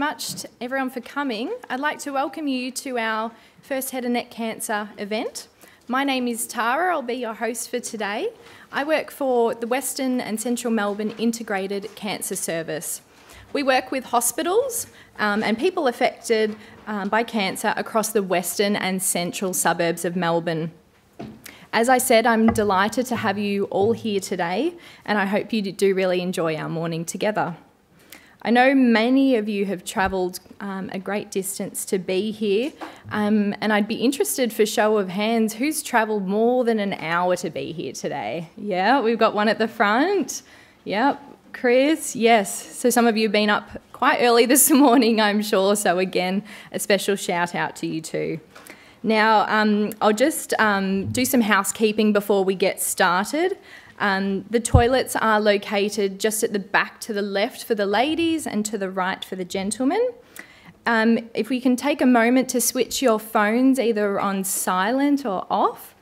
much to everyone for coming. I'd like to welcome you to our first head and neck cancer event. My name is Tara, I'll be your host for today. I work for the Western and Central Melbourne Integrated Cancer Service. We work with hospitals and people affected by cancer across the western and central suburbs of Melbourne. As I said, I'm delighted to have you all here today, and I hope you do really enjoy our morning together. I know many of you have travelled a great distance to be here, and I'd be interested for show of hands, who's travelled more than an hour to be here today? Yeah, we've got one at the front. Yep, Chris, yes. So some of you have been up quite early this morning, I'm sure, so again, a special shout out to you too. Now, I'll just do some housekeeping before we get started. The toilets are located just at the back to the left for the ladies and to the right for the gentlemen. If we can take a moment to switch your phones either on silent or off.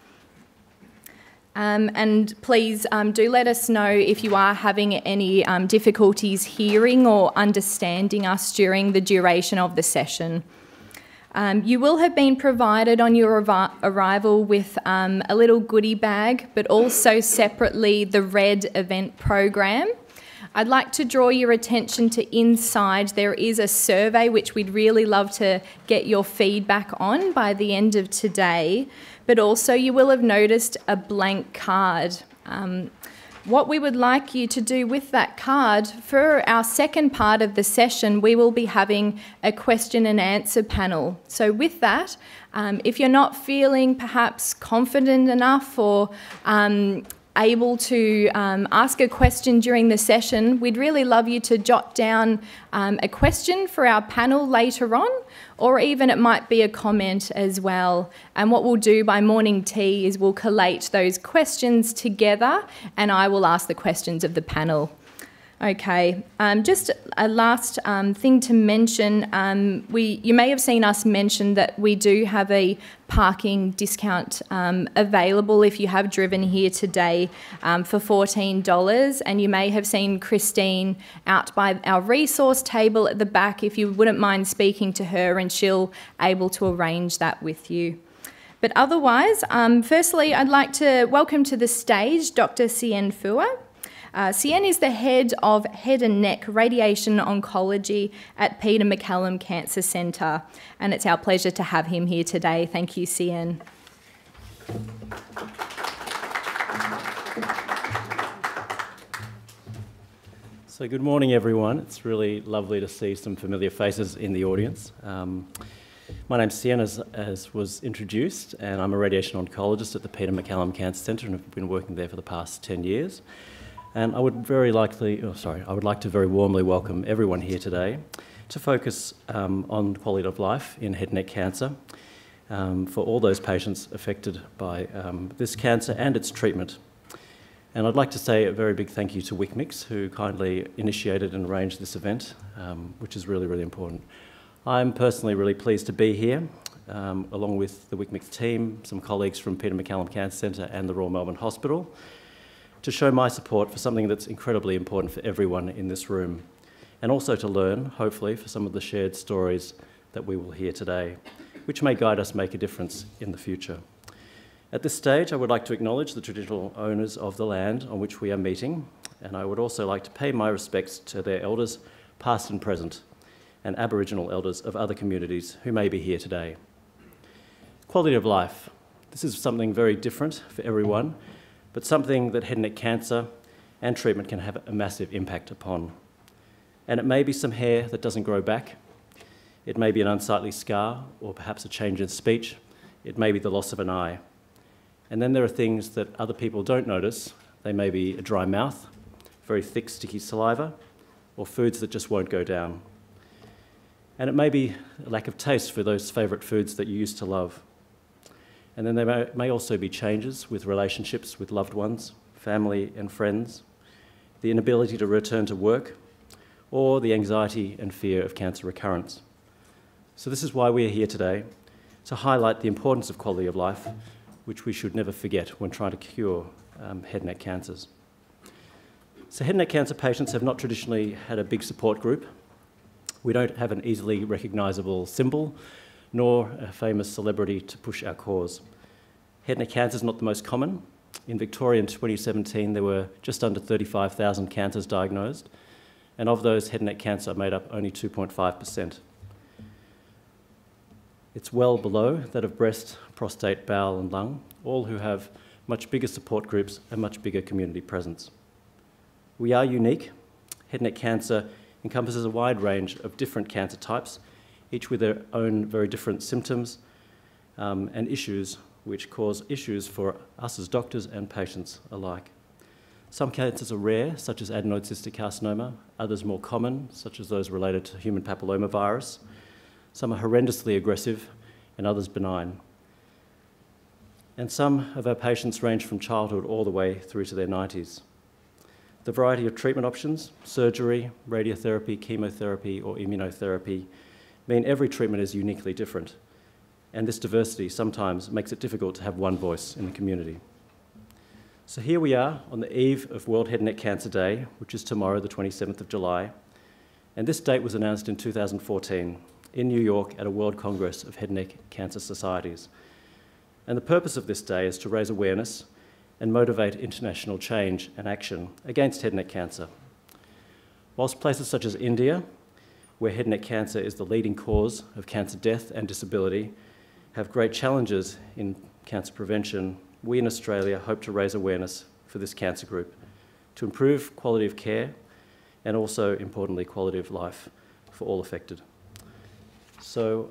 And please do let us know if you are having any difficulties hearing or understanding us during the duration of the session. You will have been provided on your arrival with a little goodie bag, but also separately the red event program. I'd like to draw your attention to inside. There is a survey which we'd really love to get your feedback on by the end of today, but also you will have noticed a blank card. What we would like you to do with that card, for our second part of the session, we will be having a question and answer panel. So with that, if you're not feeling perhaps confident enough or able to ask a question during the session, we'd really love you to jot down a question for our panel later on, or even it might be a comment as well. And what we'll do by morning tea is we'll collate those questions together and I will ask the questions of the panel. Okay, just a last thing to mention, you may have seen us mention that we do have a parking discount available if you have driven here today for $14, and you may have seen Christine out by our resource table at the back if you wouldn't mind speaking to her, and she'll able to arrange that with you. But otherwise, firstly, I'd like to welcome to the stage Dr. Sien Phua. Sien is the head of Head and Neck Radiation Oncology at Peter MacCallum Cancer Centre, and it's our pleasure to have him here today. Thank you, Sien. So good morning, everyone. It's really lovely to see some familiar faces in the audience. My name's Sien, as was introduced, and I'm a radiation oncologist at the Peter MacCallum Cancer Centre, and I've been working there for the past 10 years. And I would like to very warmly welcome everyone here today to focus on quality of life in head and neck cancer for all those patients affected by this cancer and its treatment. And I'd like to say a very big thank you to WCMICS, who kindly initiated and arranged this event, which is really, really important. I'm personally really pleased to be here, along with the WCMICS team, some colleagues from Peter MacCallum Cancer Centre and the Royal Melbourne Hospital, to show my support for something that's incredibly important for everyone in this room, and also to learn, hopefully, for some of the shared stories that we will hear today, which may guide us make a difference in the future. At this stage, I would like to acknowledge the traditional owners of the land on which we are meeting, and I would also like to pay my respects to their elders, past and present, and Aboriginal elders of other communities who may be here today. Quality of life. This is something very different for everyone, but something that head and neck cancer and treatment can have a massive impact upon. And it may be some hair that doesn't grow back. It may be an unsightly scar, or perhaps a change in speech. It may be the loss of an eye. And then there are things that other people don't notice. They may be a dry mouth, very thick, sticky saliva, or foods that just won't go down. And it may be a lack of taste for those favourite foods that you used to love. And then there may also be changes with relationships with loved ones, family and friends, the inability to return to work, or the anxiety and fear of cancer recurrence. So this is why we are here today, to highlight the importance of quality of life, which we should never forget when trying to cure head and neck cancers. So head and neck cancer patients have not traditionally had a big support group. We don't have an easily recognisable symbol, nor a famous celebrity to push our cause. Head and neck cancer is not the most common. In Victoria in 2017, there were just under 35,000 cancers diagnosed, and of those, head and neck cancer made up only 2.5%. It's well below that of breast, prostate, bowel and lung, all who have much bigger support groups and much bigger community presence. We are unique. Head and neck cancer encompasses a wide range of different cancer types, each with their own very different symptoms and issues which cause issues for us as doctors and patients alike. Some cancers are rare, such as adenoid cystic carcinoma, others more common, such as those related to human papillomavirus. Some are horrendously aggressive and others benign. And some of our patients range from childhood all the way through to their 90s. The variety of treatment options, surgery, radiotherapy, chemotherapy or immunotherapy, mean every treatment is uniquely different. And this diversity sometimes makes it difficult to have one voice in the community. So here we are on the eve of World Head and Neck Cancer Day, which is tomorrow, the 27th of July. And this date was announced in 2014 in New York at a World Congress of Head and Neck Cancer Societies. And the purpose of this day is to raise awareness and motivate international change and action against head and neck cancer. Whilst places such as India, where head and neck cancer is the leading cause of cancer death and disability, have great challenges in cancer prevention, we in Australia hope to raise awareness for this cancer group to improve quality of care and also, importantly, quality of life for all affected. So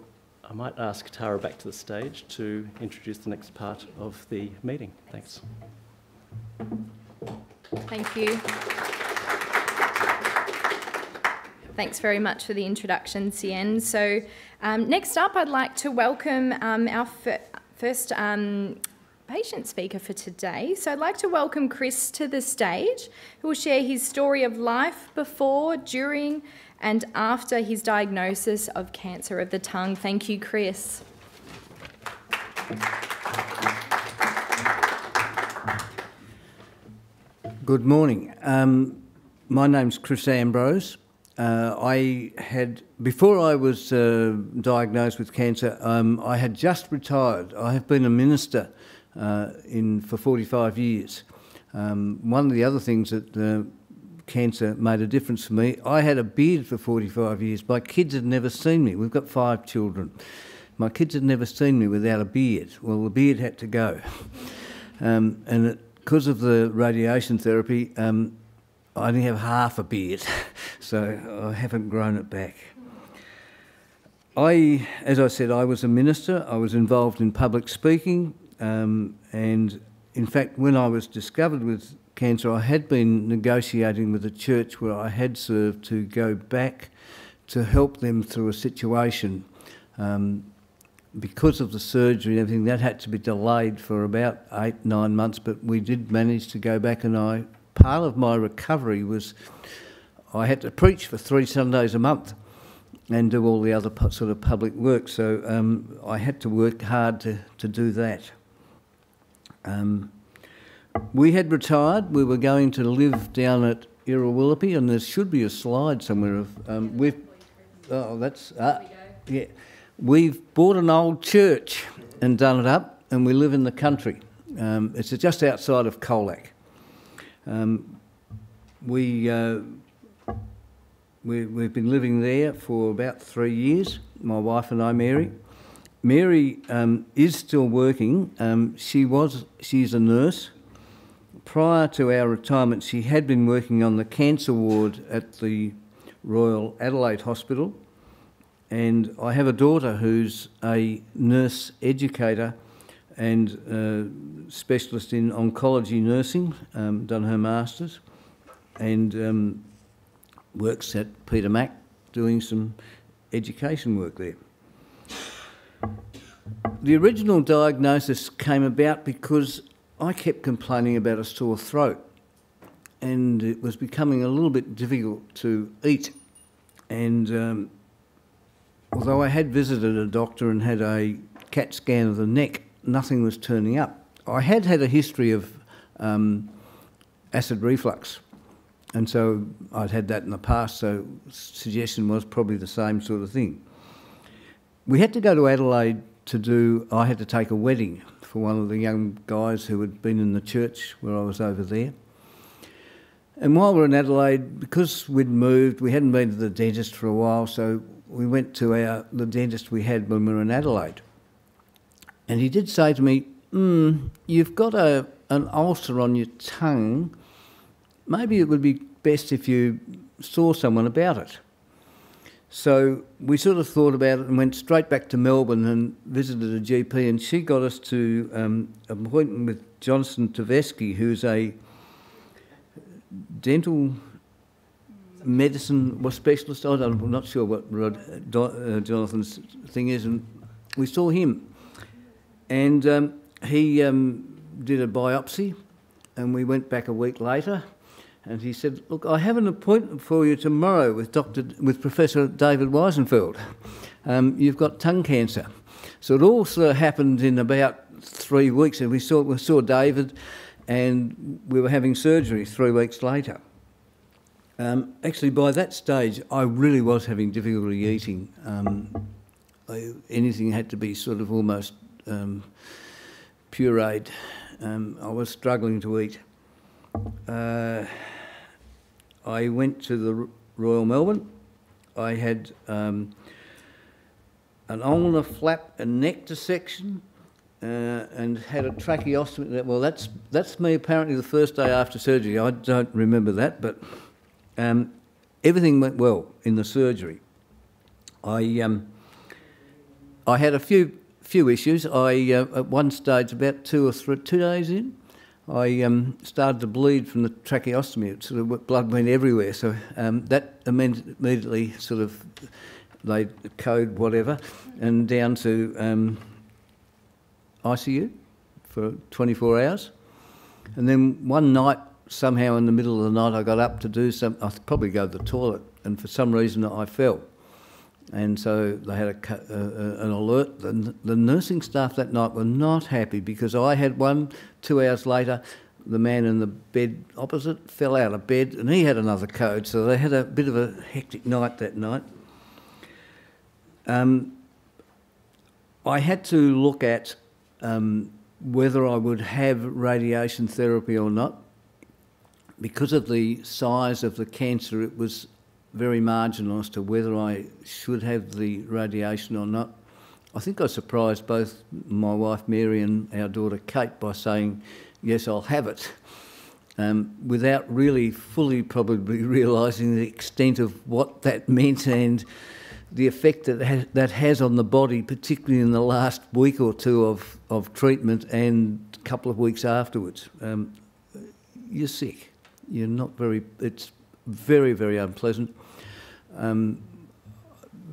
I might ask Tara back to the stage to introduce the next part of the meeting. Thanks. Thank you. Thanks very much for the introduction, Sien. So next up, I'd like to welcome our first patient speaker for today. So I'd like to welcome Chris to the stage, who will share his story of life before, during and after his diagnosis of cancer of the tongue. Thank you, Chris. Good morning. My name's Chris Ambrose. Before I was diagnosed with cancer, I had just retired. I have been a minister for 45 years. One of the other things that cancer made a difference for me, I had a beard for 45 years. My kids had never seen me. We've got 5 children. My kids had never seen me without a beard. Well, the beard had to go. And because of the radiation therapy, I only have half a beard, so I haven't grown it back. As I said, I was a minister. I was involved in public speaking, and in fact, when I was discovered with cancer, I had been negotiating with a church where I had served to go back to help them through a situation. Because of the surgery and everything, that had to be delayed for about 8-9 months, but we did manage to go back, and part of my recovery was I had to preach for 3 Sundays a month and do all the other sort of public work, so I had to work hard to do that. We had retired. We were going to live down at Irrawullaby, and there should be a slide somewhere of... yeah. We've bought an old church and done it up, and we live in the country. It's just outside of Colac. We've been living there for about 3 years, my wife and I, Mary. Mary is still working. She's a nurse. Prior to our retirement, she had been working on the cancer ward at the Royal Adelaide Hospital. And I have a daughter who's a nurse educator and specialist in oncology nursing, done her masters, and works at Peter Mac doing some education work there. The original diagnosis came about because I kept complaining about a sore throat, and it was becoming a little bit difficult to eat. And although I had visited a doctor and had a CAT scan of the neck, nothing was turning up. I had a history of acid reflux, And so I'd had that in the past, so suggestion was probably the same sort of thing. We had to go to Adelaide I had to take a wedding for one of the young guys who had been in the church where I was over there. And while we were in Adelaide, because we'd moved, we hadn't been to the dentist for a while, so we went to the dentist we had when we were in Adelaide. And he did say to me, you've got an ulcer on your tongue. Maybe it would be best if you saw someone about it. So we sort of thought about it and went straight back to Melbourne and visited a GP, and she got us to an appointment with Johnson Tversky, who's a dental medicine specialist. I'm not sure what Jonathan's thing is, and we saw him. And he did a biopsy, and we went back a week later, and he said, look, I have an appointment for you tomorrow with Professor David Weisenfeld. You've got tongue cancer. So it all sort of happened in about 3 weeks, and we saw David, and we were having surgery 3 weeks later. Actually, by that stage, I really was having difficulty eating. Anything had to be sort of almost pureed. I was struggling to eat. I went to the Royal Melbourne. I had an ulnar flap and neck dissection and had a tracheostomy. Well, that's me apparently the first day after surgery. I don't remember that, but everything went well in the surgery. I had a few issues. At one stage, about 2 days in, I started to bleed from the tracheostomy. It sort of blood went everywhere. So that immediately sort of they code whatever and down to ICU for 24 hours. And then one night, somehow in the middle of the night, I got up to do I probably go to the toilet, and for some reason I fell. And so they had an alert. The nursing staff that night were not happy because I had one. 2 hours later, the man in the bed opposite fell out of bed and he had another code. So they had a bit of a hectic night that night. I had to look at whether I would have radiation therapy or not. Because of the size of the cancer, it was very marginal as to whether I should have the radiation or not. I think I surprised both my wife Mary and our daughter Kate by saying, yes, I'll have it, without really fully probably realising the extent of what that meant and the effect that has on the body, particularly in the last week or two of treatment and a couple of weeks afterwards. You're sick. You're not it's very, very unpleasant.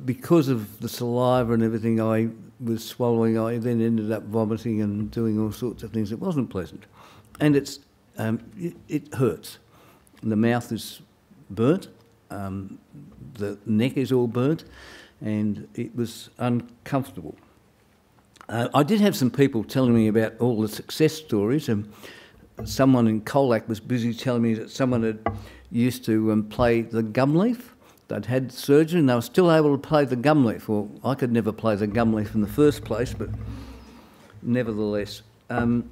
Because of the saliva and everything I was swallowing, I then ended up vomiting and doing all sorts of things. It wasn't pleasant. And it hurts. The mouth is burnt, the neck is all burnt, and it was uncomfortable. I did have some people telling me about all the success stories, and someone in Colac was busy telling me that someone had used to play the gum leaf. They'd had surgery and they were still able to play the gum leaf. Well, I could never play the gum leaf in the first place, but nevertheless. One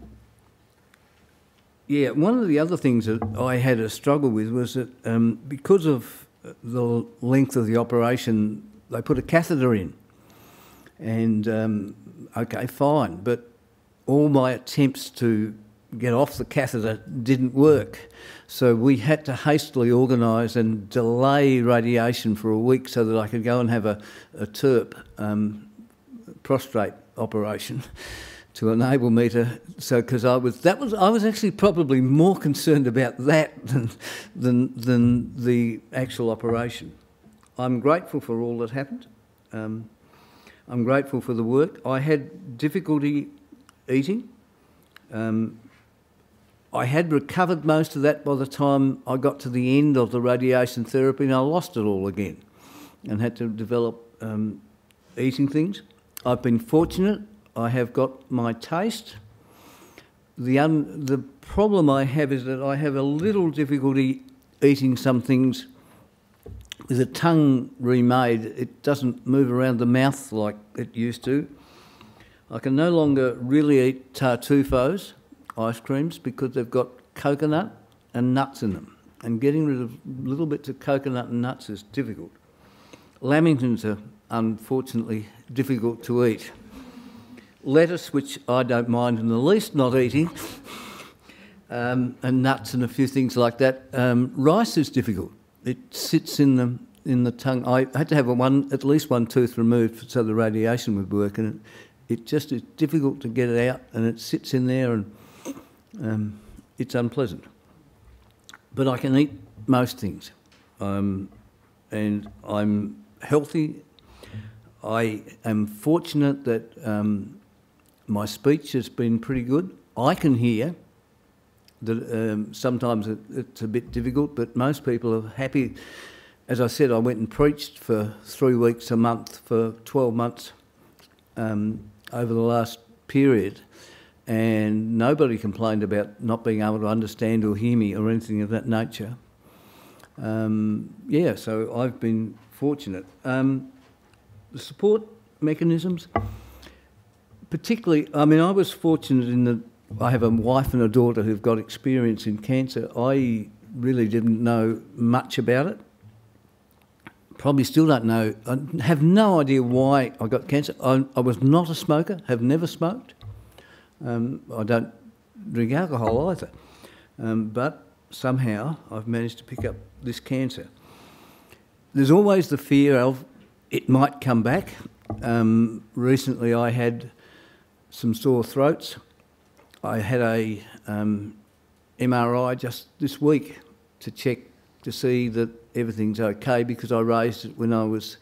of the other things that I had a struggle with was that because of the length of the operation, they put a catheter in. And, okay, fine, but all my attempts to get off the catheter didn't work. So we had to hastily organise and delay radiation for a week so that I could go and have a TURP, prostate operation, to enable me to. So because I was actually probably more concerned about that than the actual operation. I'm grateful for all that happened. I'm grateful for the work. I had difficulty eating. I had recovered most of that by the time I got to the end of the radiation therapy, and I lost it all again and had to develop eating things. I've been fortunate. I have got my taste. The problem I have is that I have a little difficulty eating some things with the tongue remade. It doesn't move around the mouth like it used to. I can no longer really eat tartufos, ice creams, because they've got coconut and nuts in them. And getting rid of little bits of coconut and nuts is difficult. Lamingtons are unfortunately difficult to eat. Lettuce, which I don't mind in the least not eating, and nuts and a few things like that. Rice is difficult. It sits in the tongue. I had to have at least one tooth removed so the radiation would work, and it just is difficult to get it out, and it sits in there, and it's unpleasant. But I can eat most things, and I'm healthy. I am fortunate that my speech has been pretty good. I can hear that sometimes it's a bit difficult, but most people are happy. As I said, I went and preached for 3 weeks a month for 12 months over the last period, and nobody complained about not being able to understand or hear me or anything of that nature. Yeah, so I've been fortunate. The support mechanisms, particularly, I mean, I was fortunate in that I have a wife and a daughter who've got experience in cancer. I really didn't know much about it. Probably still don't know. I have no idea why I got cancer. I was not a smoker, have never smoked. I don't drink alcohol either. But somehow I've managed to pick up this cancer. There's always the fear of it might come back. Recently I had some sore throats. I had a MRI just this week to check to see that everything's okay, because I raised it when I was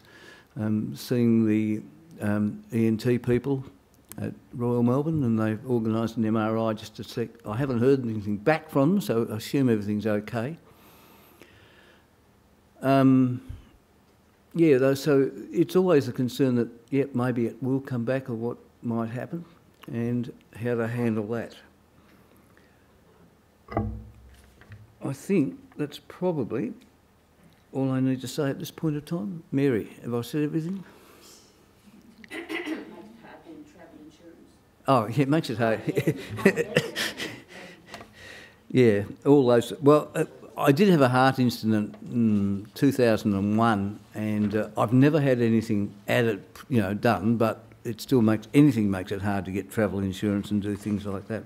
seeing the ENT people at Royal Melbourne, and they've organised an MRI just to check. I haven't heard anything back from them, so I assume everything's okay. Yeah, so it's always a concern that, yeah, maybe it will come back or what might happen, and how to handle that. I think that's probably all I need to say at this point of time. Mary, have I said everything? Oh, yeah, it makes it hard. Yeah, all those. Well, I did have a heart incident in 2001, and I've never had anything added, done, but it still makes it hard to get travel insurance and do things like that.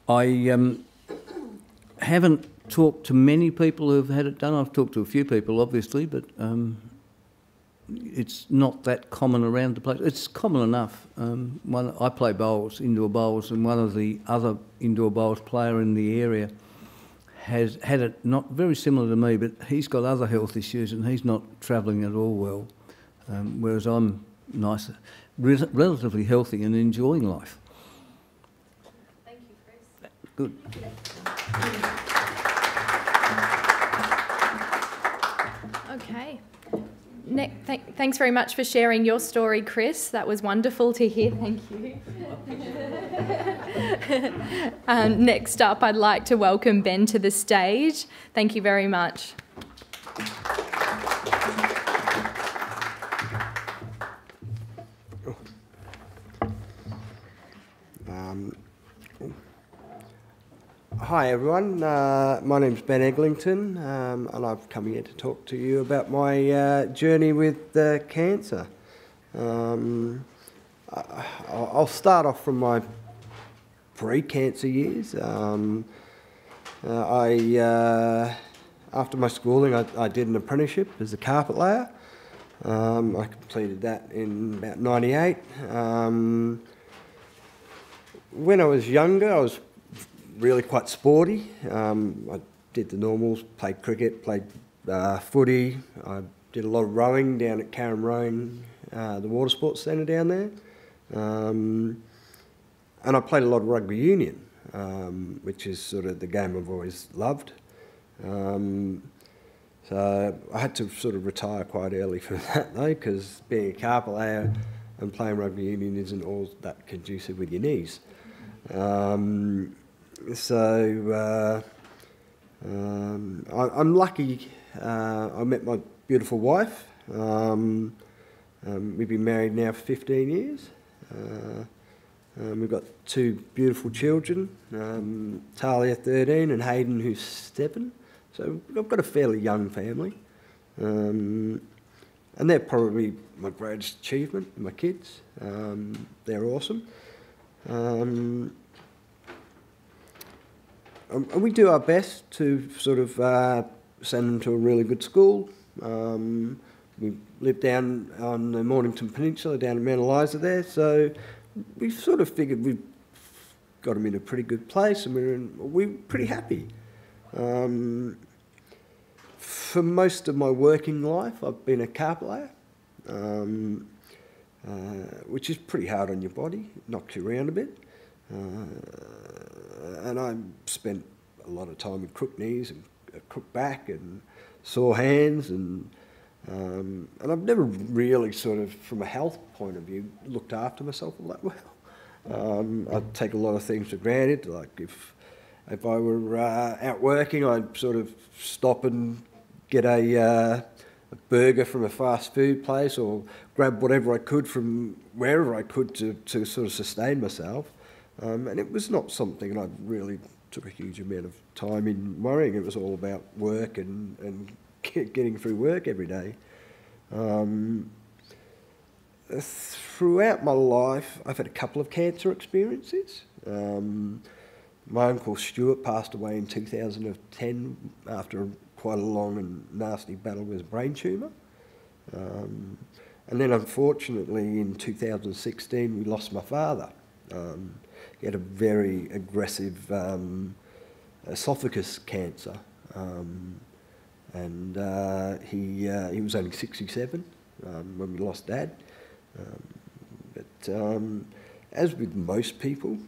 I haven't talked to many people who've had it done. I've talked to a few people, obviously, but it's not that common around the place. It's common enough. I play bowls, indoor bowls, and one of the other indoor bowls player in the area has had it, not very similar to me, but he's got other health issues and he's not travelling at all well, whereas I'm nice, relatively healthy and enjoying life. Thank you, Chris. Good. Okay. Thanks very much for sharing your story, Chris. That was wonderful to hear. Thank you. Next up, I'd like to welcome Ben to the stage. Thank you very much. Hi everyone, my name's Ben Eglinton, and I've come here to talk to you about my journey with cancer. I'll start off from my pre-cancer years. After my schooling I did an apprenticeship as a carpet layer. I completed that in about 98. When I was younger I was really quite sporty. I did the normals, played cricket, played footy. I did a lot of rowing down at Carrum Rowing, the water sports centre down there. And I played a lot of rugby union, which is sort of the game I've always loved. So I had to sort of retire quite early from that though, because being a carpet layer and playing rugby union isn't all that conducive with your knees. I'm lucky. I met my beautiful wife. We've been married now for 15 years. We've got two beautiful children, Talia 13 and Hayden who's 7. So I've got a fairly young family. And they're probably my greatest achievement, my kids. They're awesome. And we do our best to sort of send them to a really good school. We live down on the Mornington Peninsula, down in Mount Eliza there, so we sort of figured we've got them in a pretty good place, and we're pretty happy. For most of my working life, I've been a carpet layer, which is pretty hard on your body, knocks you around a bit. And I spent a lot of time with crook knees and a crook back and sore hands, and I've never really sort of, from a health point of view, looked after myself all that well. I take a lot of things for granted, like if I were out working, I'd sort of stop and get a burger from a fast food place or grab whatever I could from wherever I could to sort of sustain myself. And it was not something I really took a huge amount of time in worrying. It was all about work and getting through work every day. Throughout my life, I've had a couple of cancer experiences. My uncle Stuart passed away in 2010 after quite a long and nasty battle with a brain tumour. And then unfortunately in 2016 we lost my father. He had a very aggressive esophagus cancer, and he was only 67 when we lost Dad. But as with most people,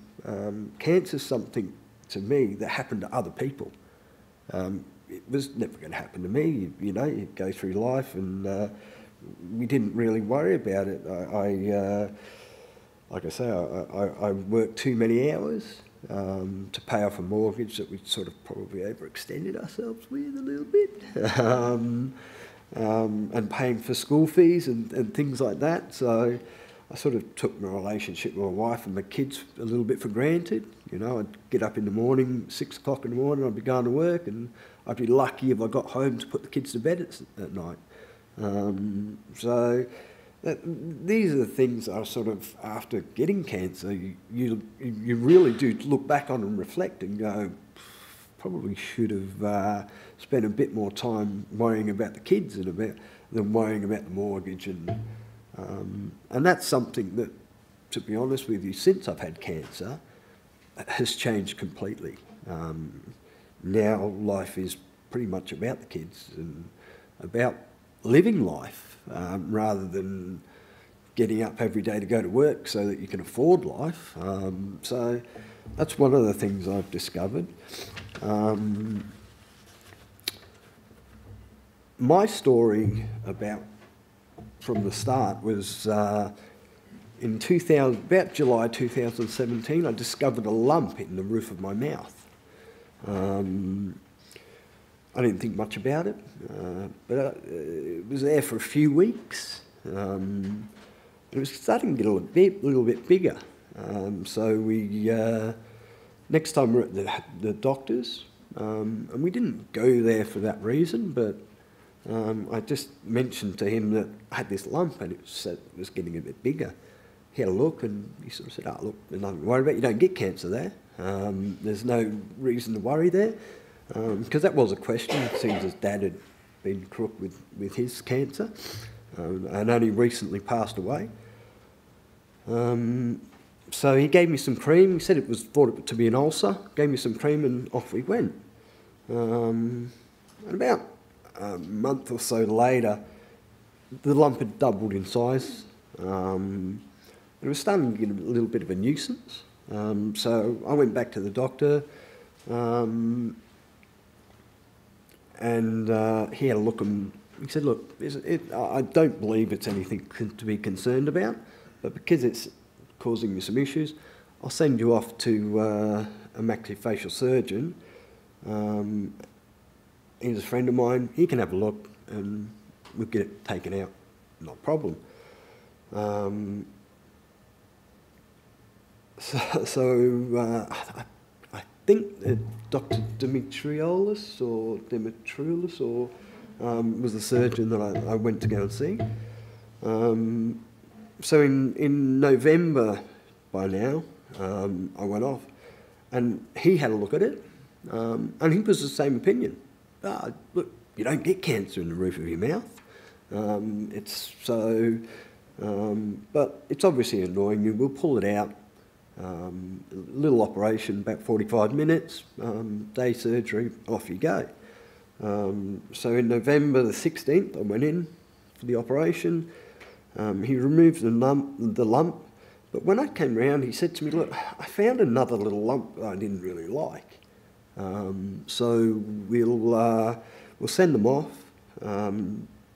cancer is something to me that happened to other people. It was never going to happen to me. You know, you go through life, and we didn't really worry about it. Like I say, I worked too many hours to pay off a mortgage that we sort of probably overextended ourselves with a little bit, and paying for school fees and things like that. So I sort of took my relationship with my wife and my kids a little bit for granted. You know, I'd get up in the morning, 6 o'clock in the morning, I'd be going to work, and I'd be lucky if I got home to put the kids to bed at night. These are the things that are sort of, after getting cancer, you really do look back on and reflect and go, probably should have spent a bit more time worrying about the kids than worrying about the mortgage. And that's something that, to be honest with you, since I've had cancer, has changed completely. Now life is pretty much about the kids and about living life, rather than getting up every day to go to work so that you can afford life. So that's one of the things I've discovered. My story from the start was in about July 2017, I discovered a lump in the roof of my mouth. I didn't think much about it, but it was there for a few weeks. It was starting to get a little bit bigger. So we, next time we were at the doctor's, and we didn't go there for that reason, but I just mentioned to him that I had this lump and it was getting a bit bigger. He had a look and he sort of said, "Oh, look, there's nothing to worry about. You don't get cancer there. There's no reason to worry there." Because that was a question. It seems as Dad had been crook with his cancer, and only recently passed away. So he gave me some cream. He said thought it to be an ulcer. Gave me some cream and off we went. And about a month or so later, the lump had doubled in size. It was starting to get a little bit of a nuisance. So I went back to the doctor. And he had a look and he said, "Look, I don't believe it's anything to be concerned about, but because it's causing me some issues, I'll send you off to a maxillofacial surgeon. He's a friend of mine. He can have a look and we'll get it taken out. Not a problem. I think that Dr. Demetrioulis was the surgeon that I went to go and see. So in November by now, I went off and he had a look at it and he was the same opinion. Look, you don't get cancer in the roof of your mouth. But it's obviously annoying you. We'll pull it out. Little operation, about 45 minutes, day surgery, off you go. So in November the 16th, I went in for the operation. He removed the lump, but when I came round, he said to me, look, I found another little lump that I didn't really like. So we'll send them off,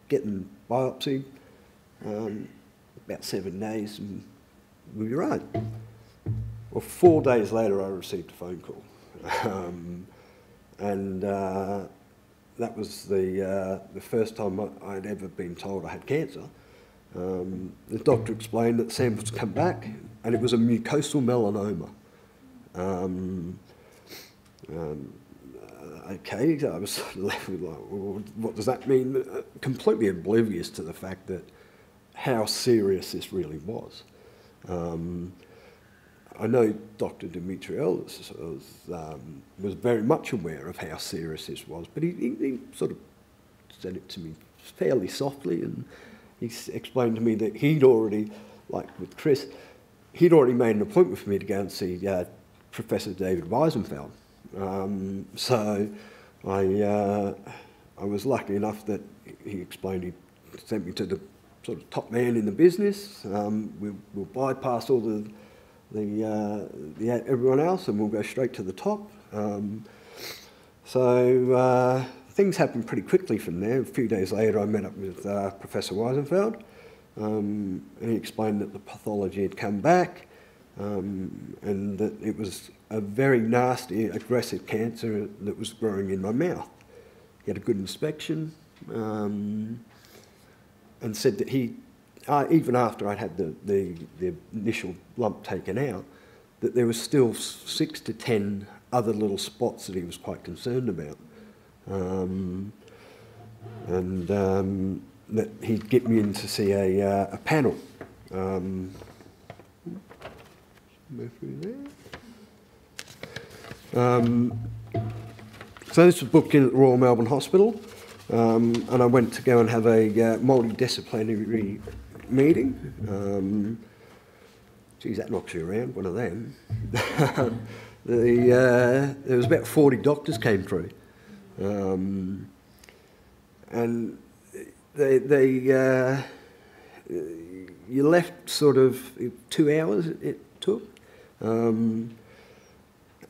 get them biopsied, about 7 days, and we'll be right. Well, 4 days later, I received a phone call, and that was the first time I'd ever been told I had cancer. The doctor explained that the samples come back, and it was a mucosal melanoma. Okay, I was left with like, well, what does that mean? Completely oblivious to the fact that how serious this really was. I know Dr. Demetrioulis was very much aware of how serious this was, but he sort of said it to me fairly softly, and he explained to me that he'd already, like with Chris, he'd already made an appointment for me to go and see Professor David Weisenfeld. So I was lucky enough that he explained he sent me to the sort of top man in the business. We'll bypass all everyone else and we'll go straight to the top. So things happened pretty quickly from there. A few days later I met up with Professor Weisenfeld and he explained that the pathology had come back and that it was a very nasty, aggressive cancer that was growing in my mouth. He had a good inspection and said that he, even after I'd had the initial lump taken out, that there was still 6 to 10 other little spots that he was quite concerned about. That he'd get me in to see a panel. Move through there. So this was booked in at the Royal Melbourne Hospital, and I went to go and have a multidisciplinary meeting. Geez, that knocks you around, one of them. There was about 40 doctors came through, and you left sort of 2 hours it took, and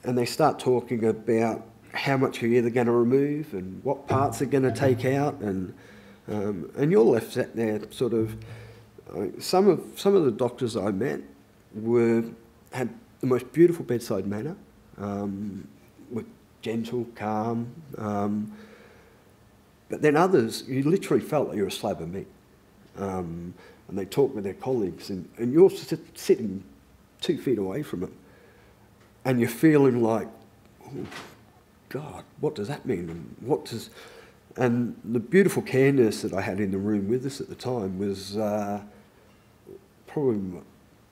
they start talking about how much you're either going to remove and what parts are going to take out, and you're left sat there sort of. Some of the doctors I met had the most beautiful bedside manner, were gentle, calm, but then others, you literally felt like you were a slab of meat. And they talked with their colleagues, and you're sitting 2 feet away from them, and you're feeling like, oh, God, what does that mean? And the beautiful care nurse that I had in the room with us at the time was probably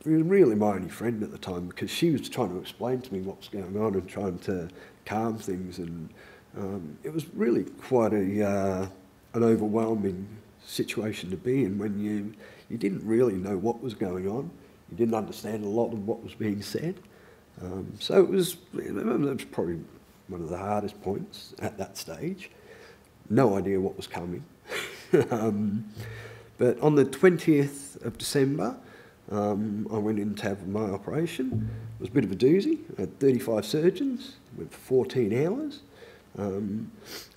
really my only friend at the time, because she was trying to explain to me what was going on and trying to calm things, and it was really quite an overwhelming situation to be in when you didn't really know what was going on. You didn't understand a lot of what was being said. So it was probably one of the hardest points at that stage. No idea what was coming. But on the 20th of December, I went in to have my operation. It was a bit of a doozy. I had 35 surgeons with 14 hours. And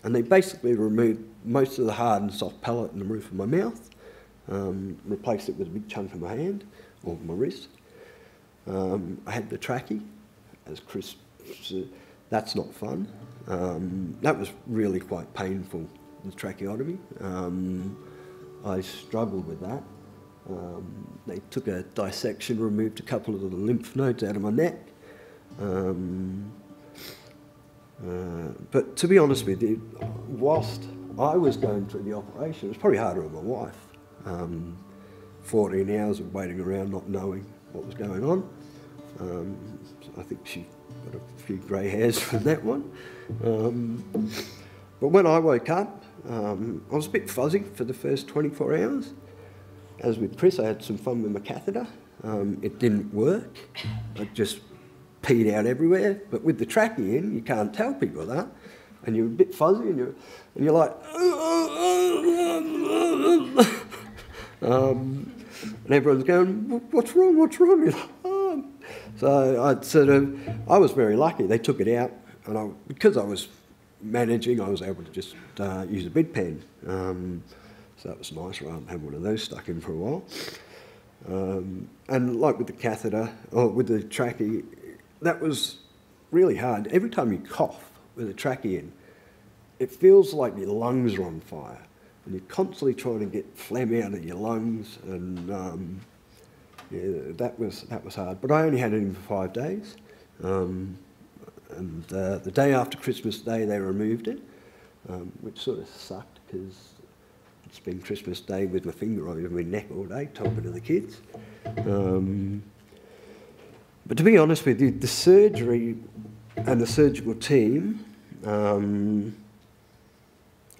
they basically removed most of the hard and soft palate in the roof of my mouth, replaced it with a big chunk of my hand, or my wrist. I had the trachea, as Chris said. That's not fun. That was really quite painful, the tracheotomy. I struggled with that. They took a dissection, removed a couple of the lymph nodes out of my neck. But to be honest with you, whilst I was going through the operation, it was probably harder on my wife. 14 hours of waiting around not knowing what was going on. I think she got a few grey hairs from that one. But when I woke up, I was a bit fuzzy for the first 24 hours. As with Chris, I had some fun with my catheter. It didn't work. I just peed out everywhere. But with the trachea in, you can't tell people that. And you're a bit fuzzy, and you're like... and everyone's going, what's wrong, what's wrong? You're like, oh. So I was very lucky. They took it out, and because I was managing, I was able to just use a bed pen. So that was nice, rather than have one of those stuck in for a while. And like with the catheter, or with the trachea, that was really hard. Every time you cough with a trachea in, it feels like your lungs are on fire. And you're constantly trying to get phlegm out of your lungs, and yeah, that was hard. But I only had it in for 5 days. And the day after Christmas Day, they removed it, which sort of sucked, because it's been Christmas Day with my finger over my neck all day, talking to the kids. But to be honest with you, the surgery and the surgical team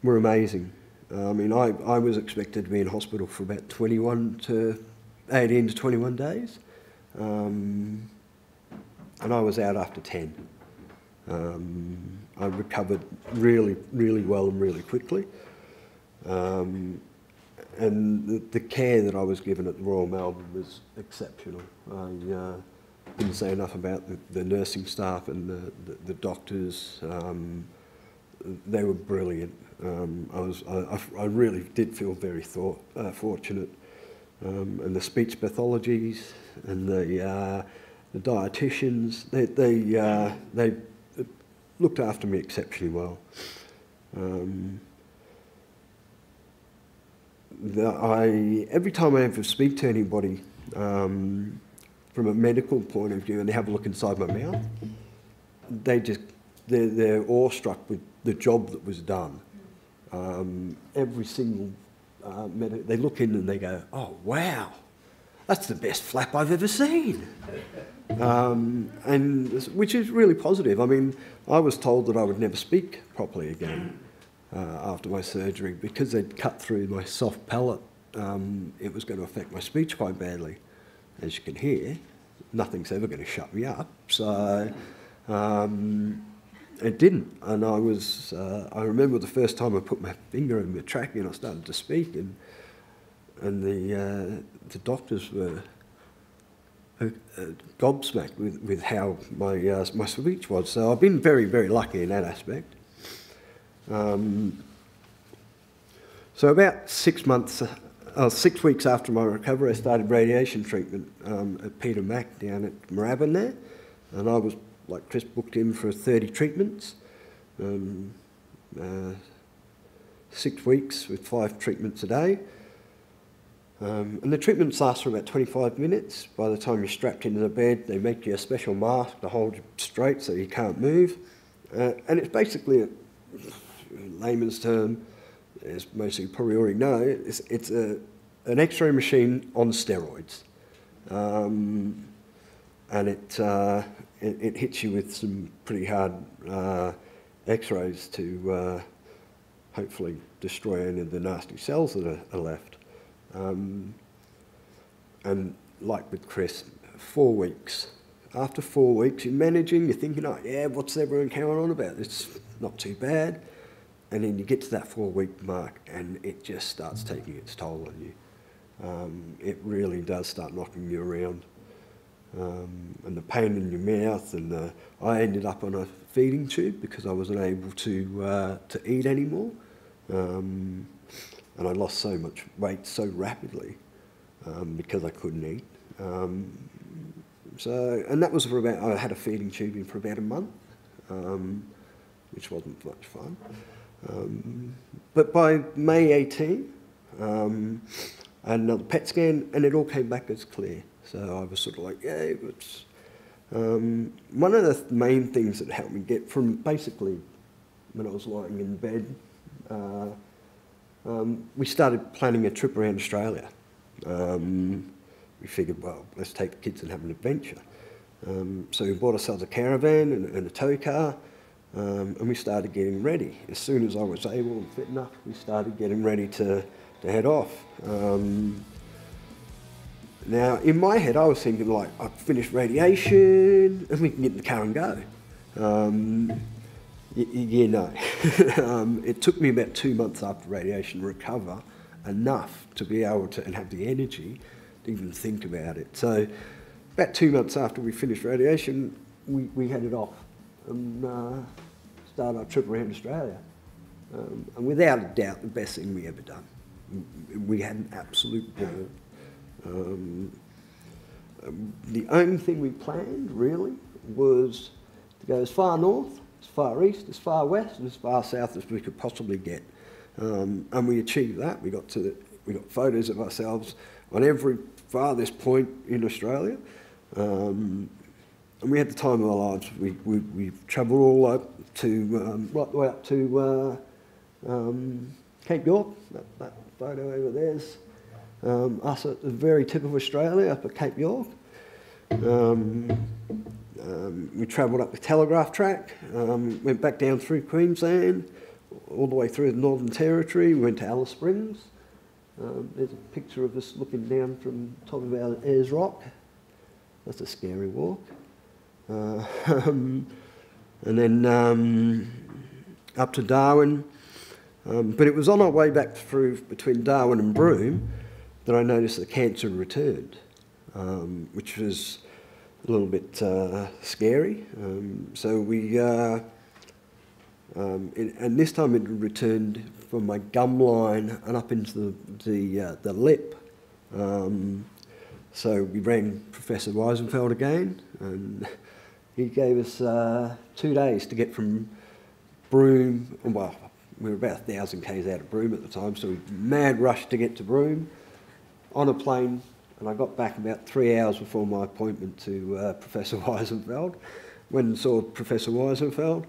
were amazing. I mean, I was expected to be in hospital for about 18 to 21 days, and I was out after 10. I recovered really, really well and really quickly. And the care that I was given at the Royal Melbourne was exceptional. I couldn't say enough about the nursing staff and the doctors. They were brilliant. I really did feel very fortunate. And the speech pathologies and the dietitians, they looked after me exceptionally well. Every time I ever speak to anybody from a medical point of view and they have a look inside my mouth, they're awestruck with the job that was done. Every single they look in and they go, oh wow, that's the best flap I've ever seen. And which is really positive. I mean, I was told that I would never speak properly again after my surgery because they'd cut through my soft palate. It was going to affect my speech quite badly. As you can hear, nothing's ever going to shut me up. So it didn't. And I remember the first time I put my finger in my trachea and I started to speak, and the doctors were gobsmacked with how my speech was. So I've been very, very lucky in that aspect. So about 6 weeks after my recovery, I started radiation treatment at Peter Mac down at Moorabbin there, and I was, like Chris, booked in for 30 treatments, 6 weeks with 5 treatments a day. And the treatments last for about 25 minutes. By the time you're strapped into the bed, they make you a special mask to hold you straight so you can't move. And it's basically, in layman's term, as most of you probably already know, it's an X-ray machine on steroids. And it hits you with some pretty hard X-rays to hopefully destroy any of the nasty cells that are left. And like with Chris, 4 weeks. After 4 weeks, you're managing, you're thinking, oh yeah, what's everyone carrying on about? It's not too bad. And then you get to that 4-week mark and it just starts taking its toll on you. It really does start knocking you around. And the pain in your mouth, and I ended up on a feeding tube because I wasn't able to eat anymore. And I lost so much weight so rapidly because I couldn't eat. And that was for about, I had a feeding tubing for about a month, which wasn't much fun. But by May 18, I had another PET scan, and it all came back as clear. So I was sort of like, yeah, it's... one of the main things that helped me get from basically when I was lying in bed, we started planning a trip around Australia. We figured, well, let's take the kids and have an adventure. So we bought ourselves a caravan and a tow car, and we started getting ready. As soon as I was able and fit enough, we started getting ready to head off. Now, in my head, I was thinking, like, I've finished radiation and we can get in the car and go. No. It took me about 2 months after radiation to recover enough to be able to, and have the energy to even think about it. So, about 2 months after we finished radiation, we headed off and started our trip around Australia. And without a doubt, the best thing we ever done. We had an absolute ball. The only thing we planned, really, was to go as far north, as far east, as far west, and as far south as we could possibly get. And we achieved that. We got photos of ourselves on every farthest point in Australia. And we had the time of our lives. We travelled all up to, right the way up to Cape York. That photo over there's us at the very tip of Australia, up at Cape York. We travelled up the Telegraph Track, went back down through Queensland, all the way through the Northern Territory. We went to Alice Springs. There's a picture of us looking down from top of our Ayers Rock. That's a scary walk. And then up to Darwin. But it was on our way back through between Darwin and Broome that I noticed the cancer returned, which was a little bit scary. So we, and this time it returned from my gum line and up into the lip. So we rang Professor Weisenfeld again, and he gave us 2 days to get from Broome. Well, we were about 1,000 k's out of Broome at the time, so we mad rushed to get to Broome on a plane, and I got back about 3 hours before my appointment to Professor Weisenfeld. Went and saw Professor Weisenfeld,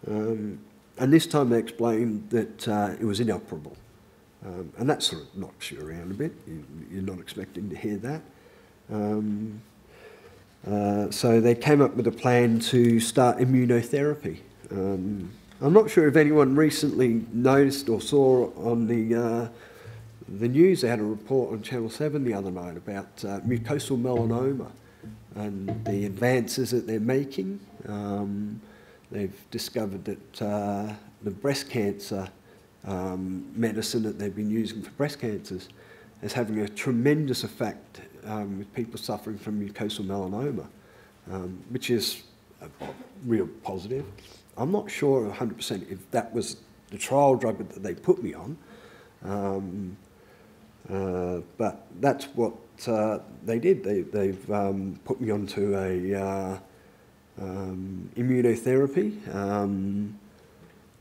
and this time they explained that it was inoperable. And that sort of knocks you around a bit. You're not expecting to hear that. So they came up with a plan to start immunotherapy. I'm not sure if anyone recently noticed or saw on the news. They had a report on Channel 7 the other night about mucosal melanoma and the advances that they're making. They've discovered that the breast cancer medicine that they've been using for breast cancers is having a tremendous effect with people suffering from mucosal melanoma, which is a real positive. I'm not sure 100% if that was the trial drug that they put me on, but that's what they did. They've put me onto a immunotherapy,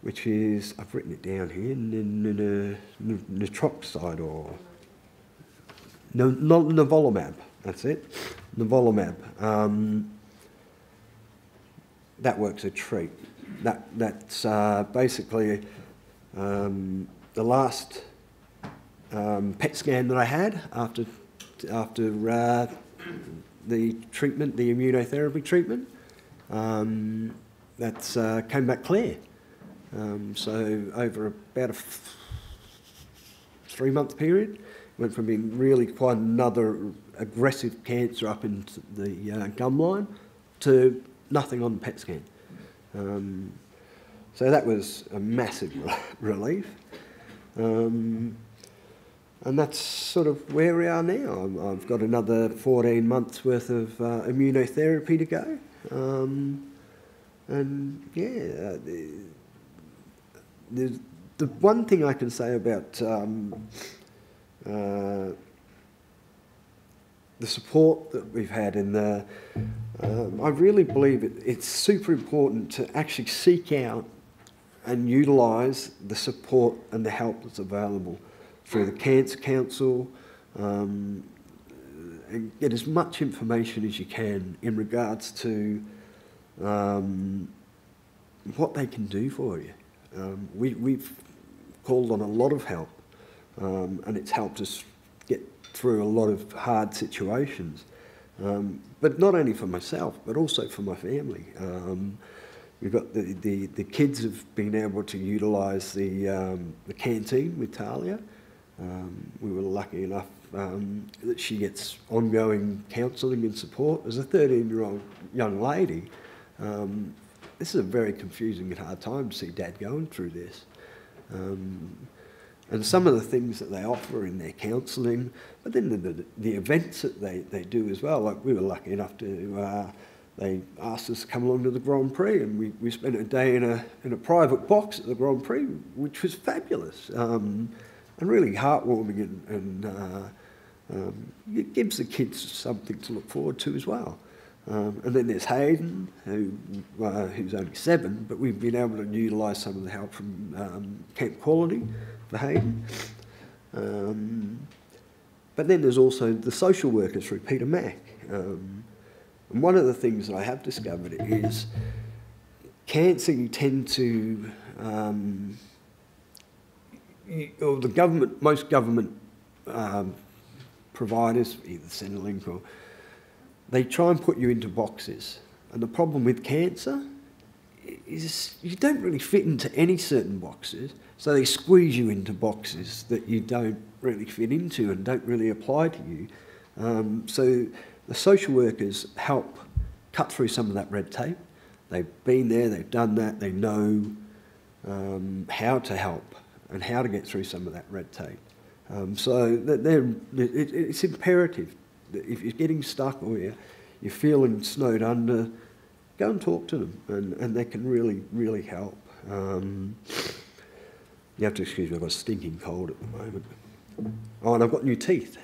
which is, I've written it down here, nitroxide or nivolumab, that's it, nivolumab. That works a treat. That's basically the last PET scan that I had after the treatment, the immunotherapy treatment. That's came back clear. So over about a 3-month period, went from being really quite another aggressive cancer up into the gum line to nothing on the PET scan. So that was a massive relief. And that's sort of where we are now. I've got another 14 months worth of immunotherapy to go. And yeah, the one thing I can say about the support that we've had in the... I really believe it's super important to actually seek out and utilise the support and the help that's available through the Cancer Council, and get as much information as you can in regards to what they can do for you. We've called on a lot of help, and it's helped us get through a lot of hard situations. But not only for myself, but also for my family. We've got the kids have been able to utilise the canteen with Talia. We were lucky enough that she gets ongoing counselling and support. As a 13-year-old young lady, this is a very confusing and hard time to see Dad going through this. And some of the things that they offer in their counselling, but then the events that they do as well. Like we were lucky enough to, they asked us to come along to the Grand Prix, and we spent a day in a private box at the Grand Prix, which was fabulous and really heartwarming, and it gives the kids something to look forward to as well. And then there's Hayden, who's only 7, but we've been able to utilise some of the help from Camp Quality for Hayden. But then there's also the social workers through Peter Mac. And one of the things that I have discovered is cancer, you tend to, or the government, most government providers, either Centrelink or, they try and put you into boxes. And the problem with cancer is you don't really fit into any certain boxes, so they squeeze you into boxes that you don't really fit into and don't really apply to you. So the social workers help cut through some of that red tape. They've been there, they've done that, they know how to help and how to get through some of that red tape. So it's imperative that if you're getting stuck or you're feeling snowed under, go and talk to them, and they can really, really help. You have to excuse me, I've got a stinking cold at the moment. Oh, and I've got new teeth.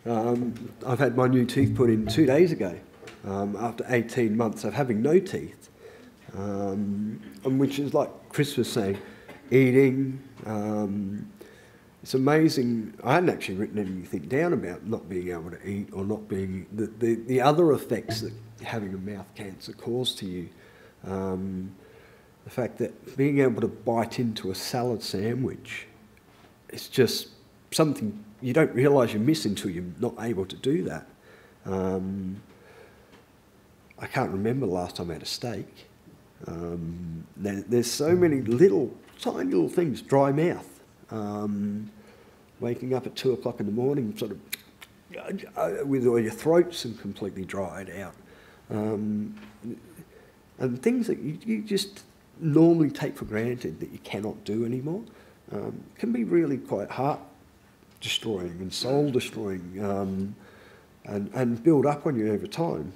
I've had my new teeth put in 2 days ago, after 18 months of having no teeth, and which is like Chris was saying, eating. It's amazing. I hadn't actually written anything down about not being able to eat or not being... The other effects that having a mouth cancer cause to you. The fact that being able to bite into a salad sandwich, it's just something you don't realise you miss until you're not able to do that. I can't remember the last time I had a steak. There's so many tiny little things, dry mouth. Waking up at 2 o'clock in the morning, sort of with all your throats and completely dried out, and things that you just normally take for granted that you cannot do anymore, can be really quite heart destroying and soul destroying, and build up on you over time.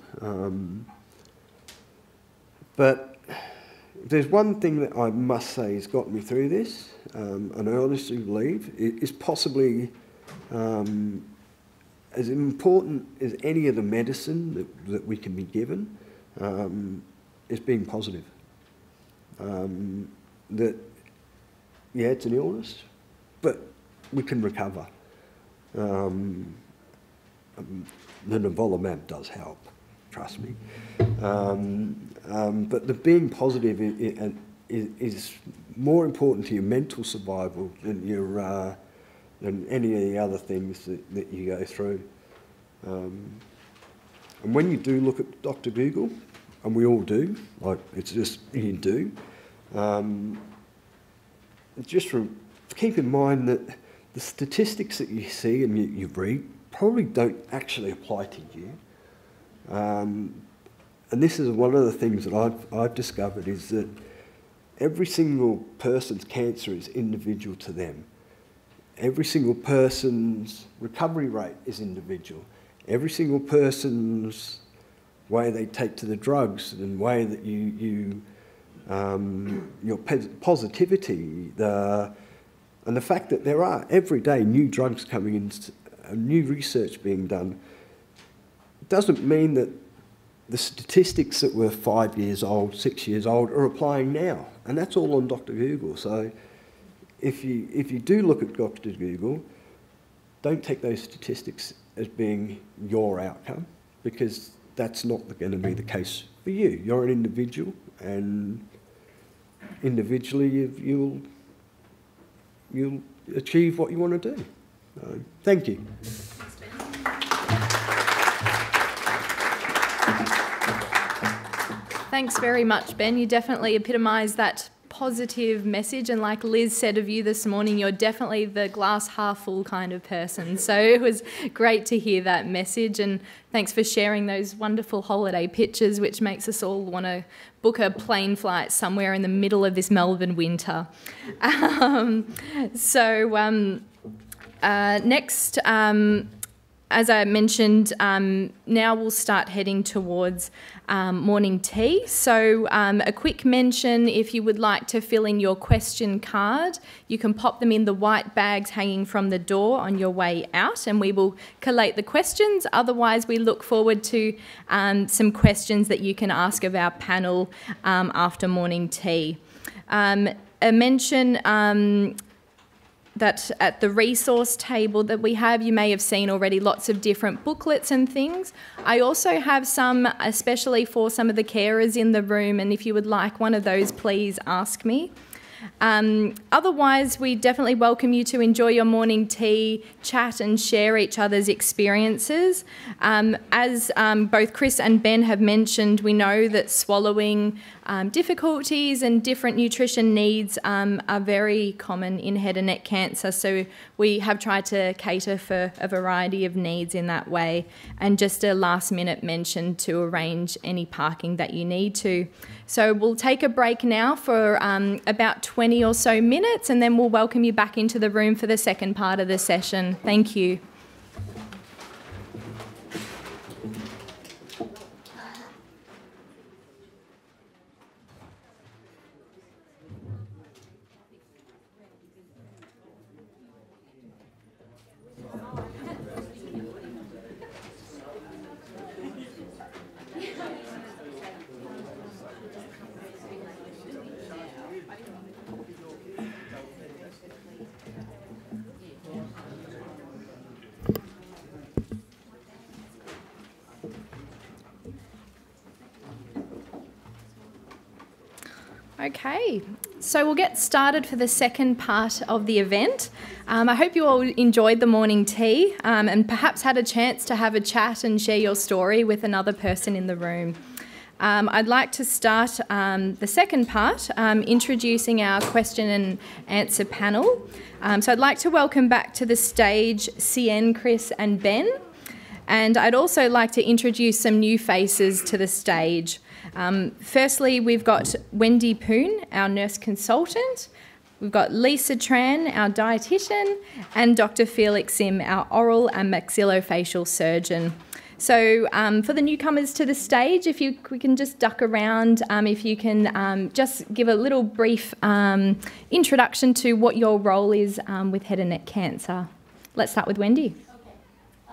But there's one thing that I must say has got me through this, and I honestly believe it is possibly as important as any of the medicine that we can be given, is being positive. That, yeah, it's an illness, but we can recover. The nivolumab does help, trust me. But the being positive is more important to your mental survival than your than any of the other things that you go through. And when you do look at Dr. Google, and we all do, like it's just you do, just keep in mind that the statistics that you see and you read probably don't actually apply to you. And this is one of the things that I've discovered is that every single person's cancer is individual to them. Every single person's recovery rate is individual. Every single person's way they take to the drugs and way that your positivity, and the fact that there are every day new drugs coming new research being done. It doesn't mean that the statistics that were 5 years old, 6 years old, are applying now, and that's all on Dr. Google. So if you do look at Dr. Google, don't take those statistics as being your outcome, because that's not going to be the case for you. You're an individual, and individually you'll achieve what you want to do. So, thank you. Thanks very much, Ben. You definitely epitomise that positive message, and like Liz said of you this morning, you're definitely the glass half full kind of person. So it was great to hear that message, and thanks for sharing those wonderful holiday pictures, which makes us all want to book a plane flight somewhere in the middle of this Melbourne winter. Next, as I mentioned, now we'll start heading towards morning tea. So a quick mention, if you would like to fill in your question card, you can pop them in the white bags hanging from the door on your way out, and we will collate the questions. Otherwise, we look forward to some questions that you can ask of our panel after morning tea. A mention that at the resource table that we have, you may have seen already lots of different booklets and things. I also have some, especially for some of the carers in the room, and if you would like one of those, please ask me. Otherwise, we definitely welcome you to enjoy your morning tea, chat and share each other's experiences. As both Chris and Ben have mentioned, we know that swallowing difficulties and different nutrition needs are very common in head and neck cancer, so we have tried to cater for a variety of needs in that way. And just a last minute mention to arrange any parking that you need to. So we'll take a break now for about 20 or so minutes, and then we'll welcome you back into the room for the second part of the session. Thank you. Okay, so we'll get started for the second part of the event. I hope you all enjoyed the morning tea and perhaps had a chance to have a chat and share your story with another person in the room. I'd like to start the second part, introducing our question and answer panel. So I'd like to welcome back to the stage Cian, Chris and Ben. And I'd also like to introduce some new faces to the stage. Firstly, we've got Wendy Poon, our nurse consultant. We've got Lisa Tran, our dietitian, and Dr. Felix Sim, our oral and maxillofacial surgeon. So for the newcomers to the stage, we can just duck around, if you can just give a little brief introduction to what your role is with head and neck cancer. Let's start with Wendy.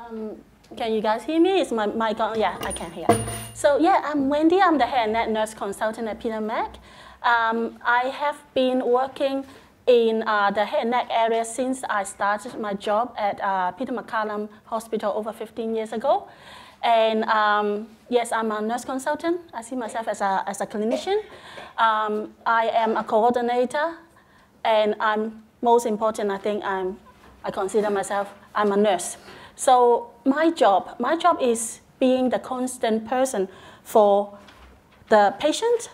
Okay. Can you guys hear me? Is my mic on? Yeah, I can hear. So yeah, I'm Wendy. I'm the head and neck nurse consultant at Peter Mac. I have been working in the head and neck area since I started my job at Peter MacCallum Hospital over 15 years ago. And yes, I'm a nurse consultant. I see myself as a clinician. I am a coordinator, and most important, I think I consider myself, I'm a nurse. So my job is being the constant person for the patient,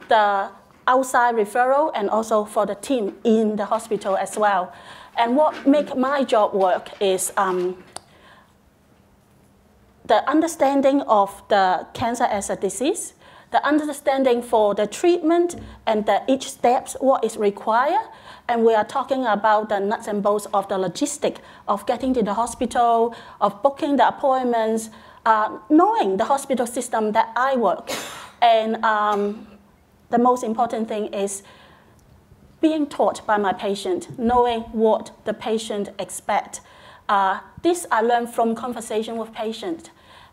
the outside referral, and also for the team in the hospital as well. And what makes my job work is the understanding of the cancer as a disease, the understanding for the treatment and each steps, what is required. And we are talking about the nuts and bolts of the logistic of getting to the hospital, of booking the appointments, knowing the hospital system that I work. And the most important thing is being taught by my patient, knowing what the patient expects. This I learned from conversation with patients.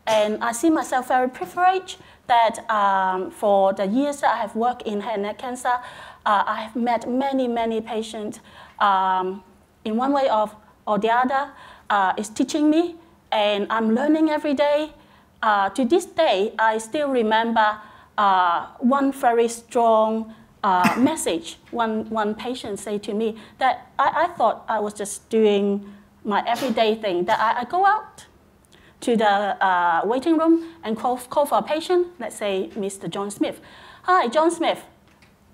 And I see myself very privileged that for the years that I have worked in head and neck cancer, I have met many, many patients in one way or the other. It's teaching me, and I'm learning every day. To this day, I still remember one very strong message. One patient said to me that I thought I was just doing my everyday thing, that I go out to the waiting room and call for a patient, let's say Mr. John Smith. Hi, John Smith.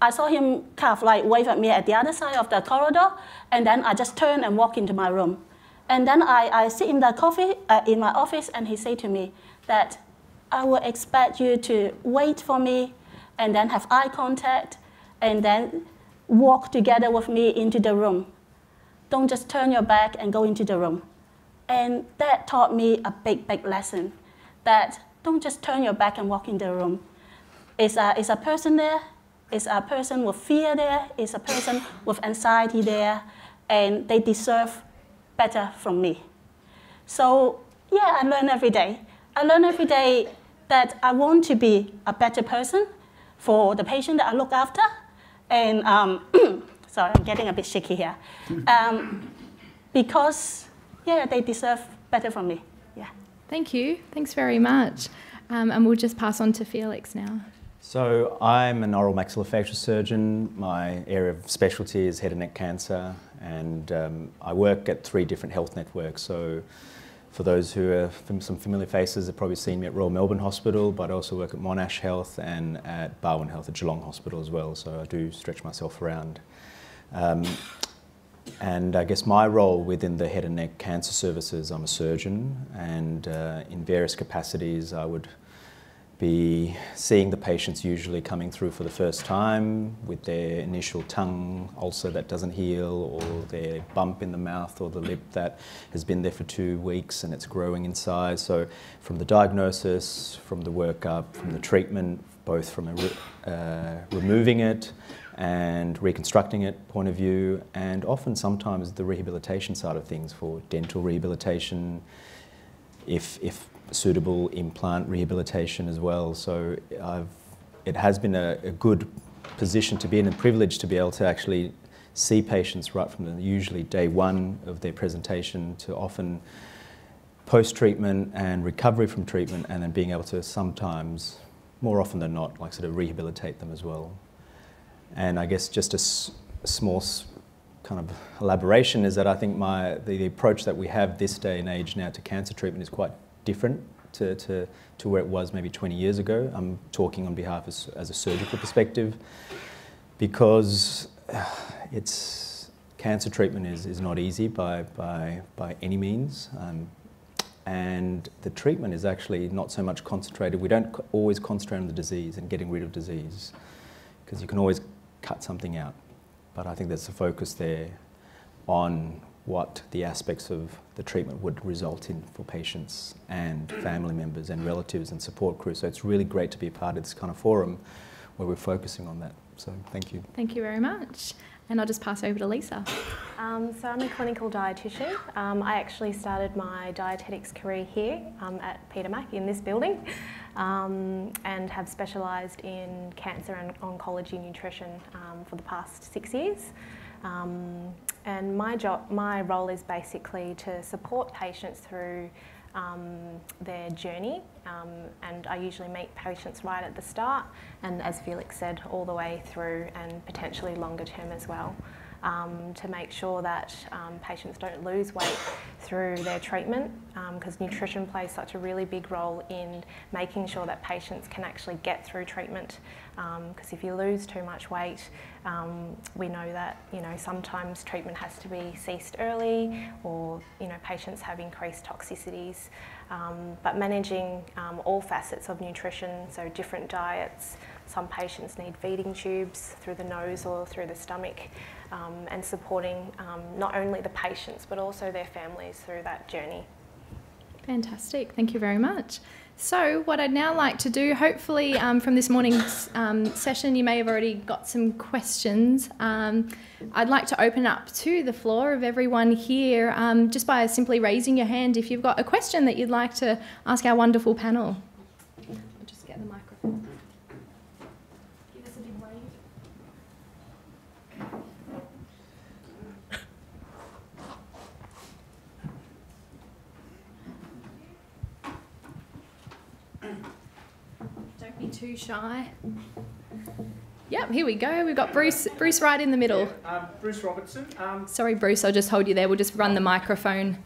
I saw him kind of like wave at me at the other side of the corridor, and then I just turn and walk into my room. And then I sit in in my office, and he said to me that I would expect you to wait for me and then have eye contact and then walk together with me into the room. Don't just turn your back and go into the room. And that taught me a big, big lesson, that don't just turn your back and walk in the room. It's a person there, it's a person with fear there, it's a person with anxiety there, and they deserve better from me. So yeah, I learn every day. I learn every day that I want to be a better person for the patient that I look after. And sorry, I'm getting a bit shaky here. Because yeah, they deserve better from me. Yeah. Thank you. Thanks very much. And we'll just pass on to Felix now. So I'm an oral maxillofacial surgeon. My area of specialty is head and neck cancer, and I work at 3 different health networks. So for those who are some familiar faces, they've probably seen me at Royal Melbourne Hospital, but I also work at Monash Health and at Barwon Health at Geelong Hospital as well. So I do stretch myself around. And I guess my role within the head and neck cancer services, I'm a surgeon, and in various capacities I would be seeing the patients usually coming through for the first time with their initial tongue ulcer that doesn't heal, or their bump in the mouth or the lip that has been there for 2 weeks and it's growing in size. So from the diagnosis, from the workup, from the treatment, both from removing it and reconstructing it point of view, and often sometimes the rehabilitation side of things for dental rehabilitation, if suitable, implant rehabilitation as well. So it has been a good position to be in, and privilege to be able to actually see patients right from usually day 1 of their presentation to often post-treatment and recovery from treatment, and then being able to sometimes, more often than not, like sort of rehabilitate them as well. And I guess just a small kind of elaboration is that I think the approach that we have this day and age now to cancer treatment is quite different to where it was maybe 20 years ago. I'm talking on behalf as a surgical perspective, because cancer treatment is not easy by any means. And the treatment is actually not so much concentrated. We don't always concentrate on the disease and getting rid of disease, because you can always cut something out. But I think there's a focus there on what the aspects of the treatment would result in for patients and family members and relatives and support crew. So it's really great to be a part of this kind of forum where we're focusing on that. So thank you. Thank you very much. And I'll just pass over to Lisa. So I'm a clinical dietitian. I actually started my dietetics career here at Peter Mac in this building, and have specialised in cancer and oncology nutrition for the past 6 years. And my role is basically to support patients through their journey, and I usually meet patients right at the start, and as Felix said, all the way through and potentially longer term as well, to make sure that patients don't lose weight through their treatment, because nutrition plays such a really big role in making sure that patients can actually get through treatment, because if you lose too much weight, we know that sometimes treatment has to be ceased early, or patients have increased toxicities. But managing all facets of nutrition, so different diets, some patients need feeding tubes through the nose or through the stomach, and supporting not only the patients but also their families through that journey. Fantastic. Thank you very much. So what I'd now like to do, hopefully from this morning's session you may have already got some questions. I'd like to open up to the floor of everyone here just by simply raising your hand if you've got a question that you'd like to ask our wonderful panel. I'll just get the microphone. Give us a big wave. Don't be too shy. Yep, here we go. We've got Bruce right in the middle. Yeah, Bruce Robertson. Sorry, Bruce, I'll just hold you there. We'll just run the microphone.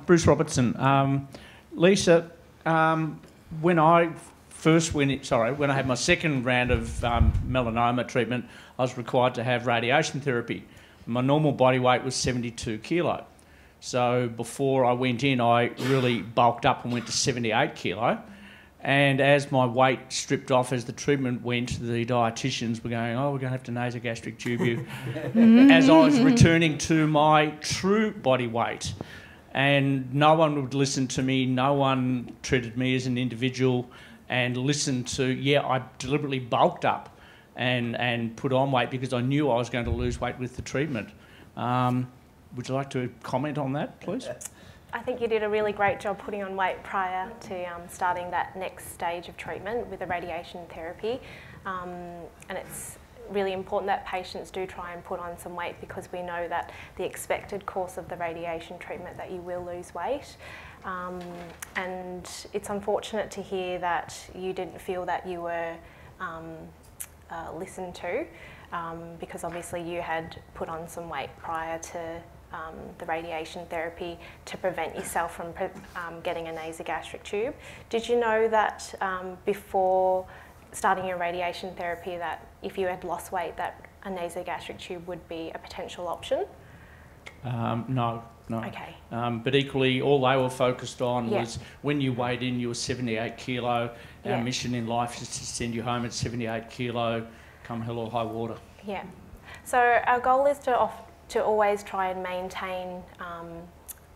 Bruce Robertson. Lisa, when I had my second round of melanoma treatment, I was required to have radiation therapy. My normal body weight was 72 kilo. So before I went in, I really bulked up and went to 78 kilo. And as my weight stripped off as the treatment went, the dietitians were going, oh, we're going to have to nasogastric tube you. As I was returning to my true body weight. And no one would listen to me, no one treated me as an individual and listened to, I deliberately bulked up and put on weight because I knew I was going to lose weight with the treatment. Would you like to comment on that, please? I think you did a really great job putting on weight prior to starting that next stage of treatment with the radiation therapy. And it's really important that patients do try and put on some weight because we know that the expected course of the radiation treatment that you will lose weight. And it's unfortunate to hear that you didn't feel that you were listened to because obviously you had put on some weight prior to the radiation therapy to prevent yourself from getting a nasogastric tube. Did you know that before starting your radiation therapy that if you had lost weight that a nasogastric tube would be a potential option? No. Okay. But equally, all they were focused on was when you weighed in, you were 78 kilo. Our mission in life is to send you home at 78 kilo, come hell or high water. Yeah. So our goal is to always try and maintain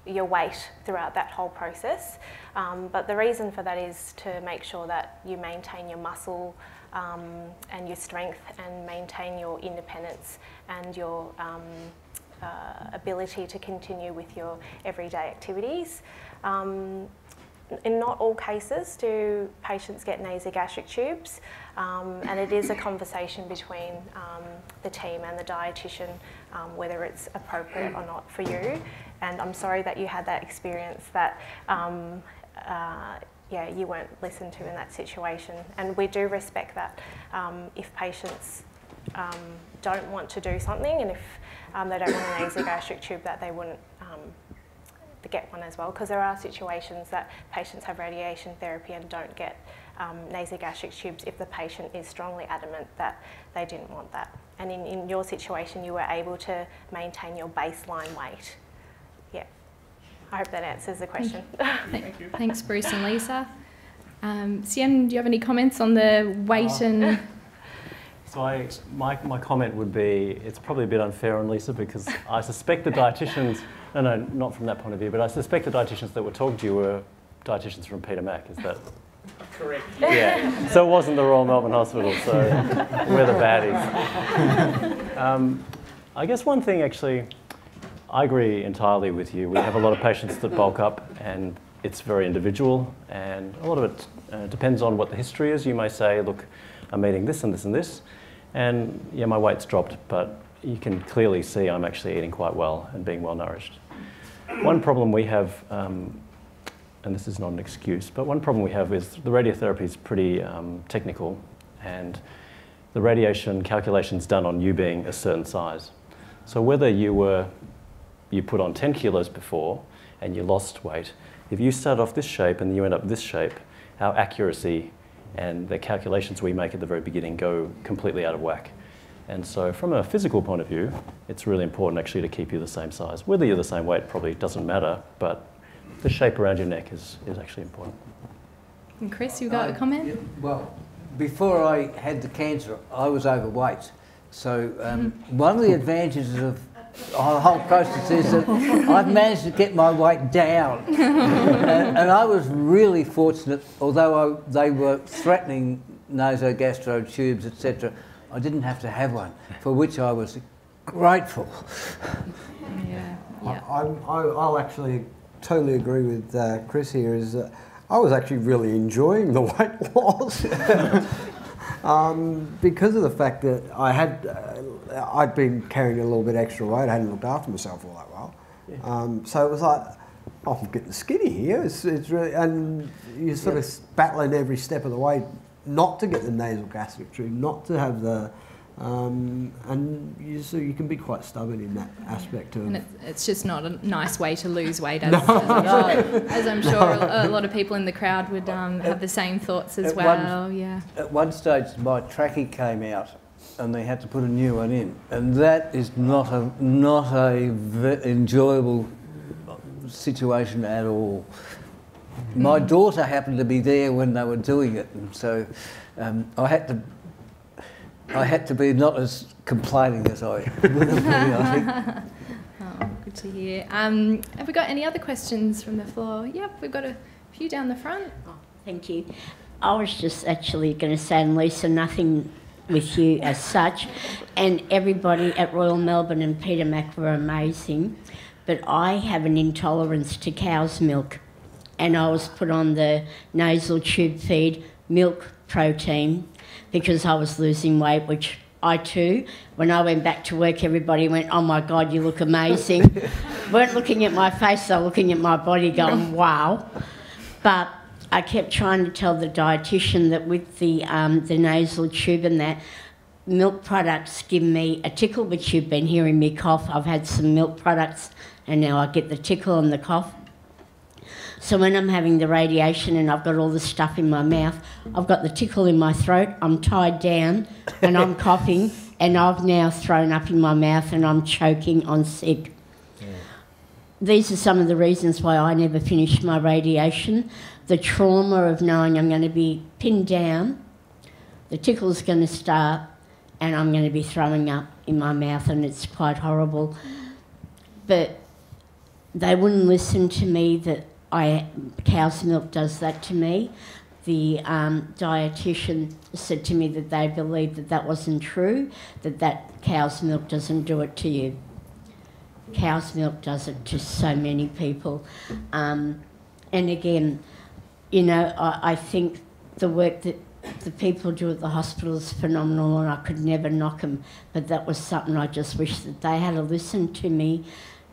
your weight throughout that whole process. But the reason for that is to make sure that you maintain your muscle and your strength and maintain your independence and your ability to continue with your everyday activities. In not all cases do patients get nasogastric tubes, and it is a conversation between the team and the dietitian whether it's appropriate or not for you. And I'm sorry that you had that experience that you weren't listened to in that situation. And we do respect that if patients don't want to do something and if they don't want a nasogastric tube, that they wouldn't get one as well, because there are situations that patients have radiation therapy and don't get nasogastric tubes if the patient is strongly adamant that they didn't want that. And in your situation, you were able to maintain your baseline weight. Yeah. I hope that answers the question. Thank you. Thanks, Bruce and Lisa. Sien, do you have any comments on the weight and... So my comment would be, it's probably a bit unfair on Lisa because I suspect the dietitians, no, not from that point of view, but I suspect the dietitians that were talking to you were dietitians from Peter Mac, is that? Correct. Yeah, so it wasn't the Royal Melbourne Hospital, so we're the baddies. I guess one thing actually, I agree entirely with you. We have a lot of patients that bulk up and it's very individual and a lot of it depends on what the history is. You may say, look, I'm eating this and this and this, and yeah, my weight's dropped, but you can clearly see I'm actually eating quite well and being well nourished. One problem we have, and this is not an excuse, but one problem we have is the radiotherapy is pretty technical, and the radiation calculation's done on you being a certain size. So whether you put on 10 kilos before and you lost weight, if you start off this shape and you end up this shape, our accuracy and the calculations we make at the very beginning go completely out of whack. And so from a physical point of view, it's really important actually to keep you the same size. Whether you're the same weight probably doesn't matter, but the shape around your neck is actually important. And Chris, you got a comment? Yeah, well, before I had the cancer, I was overweight. So one of the advantages of the whole process is that I've managed to get my weight down. and I was really fortunate, although they were threatening nasogastro tubes, etc., I didn't have to have one, for which I was grateful. Yeah. I'll actually totally agree with Chris here, is that I was actually really enjoying the weight loss because of the fact that I'd been carrying a little bit extra weight. I hadn't looked after myself all that well. Yeah. So it was like, oh, I'm getting skinny here. It's really, and you're sort of battling every step of the way not to get the nasal gastric tube, not to have the, so you can be quite stubborn in that aspect too. And it's just not a nice way to lose weight, as I'm sure a lot of people in the crowd would have the same thoughts as well. At one stage, my trachea came out, and they had to put a new one in, and that is not a enjoyable situation at all. My daughter happened to be there when they were doing it, and so I had to be not as complaining as I would have been, I think. Oh, good to hear. Have we got any other questions from the floor? Yep, we've got a few down the front. Oh, thank you. I was just actually going to say, and Lisa, nothing with you as such, and everybody at Royal Melbourne and Peter Mac were amazing, but I have an intolerance to cow's milk, and I was put on the nasal tube feed milk protein because I was losing weight, which I too, when I went back to work, everybody went, oh my God, you look amazing. Weren't looking at my face, they were looking at my body going, wow. But I kept trying to tell the dietitian that with the nasal tube and that, milk products give me a tickle, which you've been hearing me cough. I've had some milk products and now I get the tickle and the cough. So when I'm having the radiation and I've got all the stuff in my mouth, I've got the tickle in my throat, I'm tied down and I'm coughing, and I've now thrown up in my mouth and I'm choking on sick. Yeah. These are some of the reasons why I never finished my radiation. The trauma of knowing I'm going to be pinned down, the tickle's going to start, and I'm going to be throwing up in my mouth, and it's quite horrible. But they wouldn't listen to me that cow's milk does that to me. The dietitian said to me that they believed that that wasn't true, that cow's milk doesn't do it to you. Cow's milk does it to so many people. And again, you know, I think the work that the people do at the hospital is phenomenal, and I could never knock them, but that was something I just wish that they had to listen to me,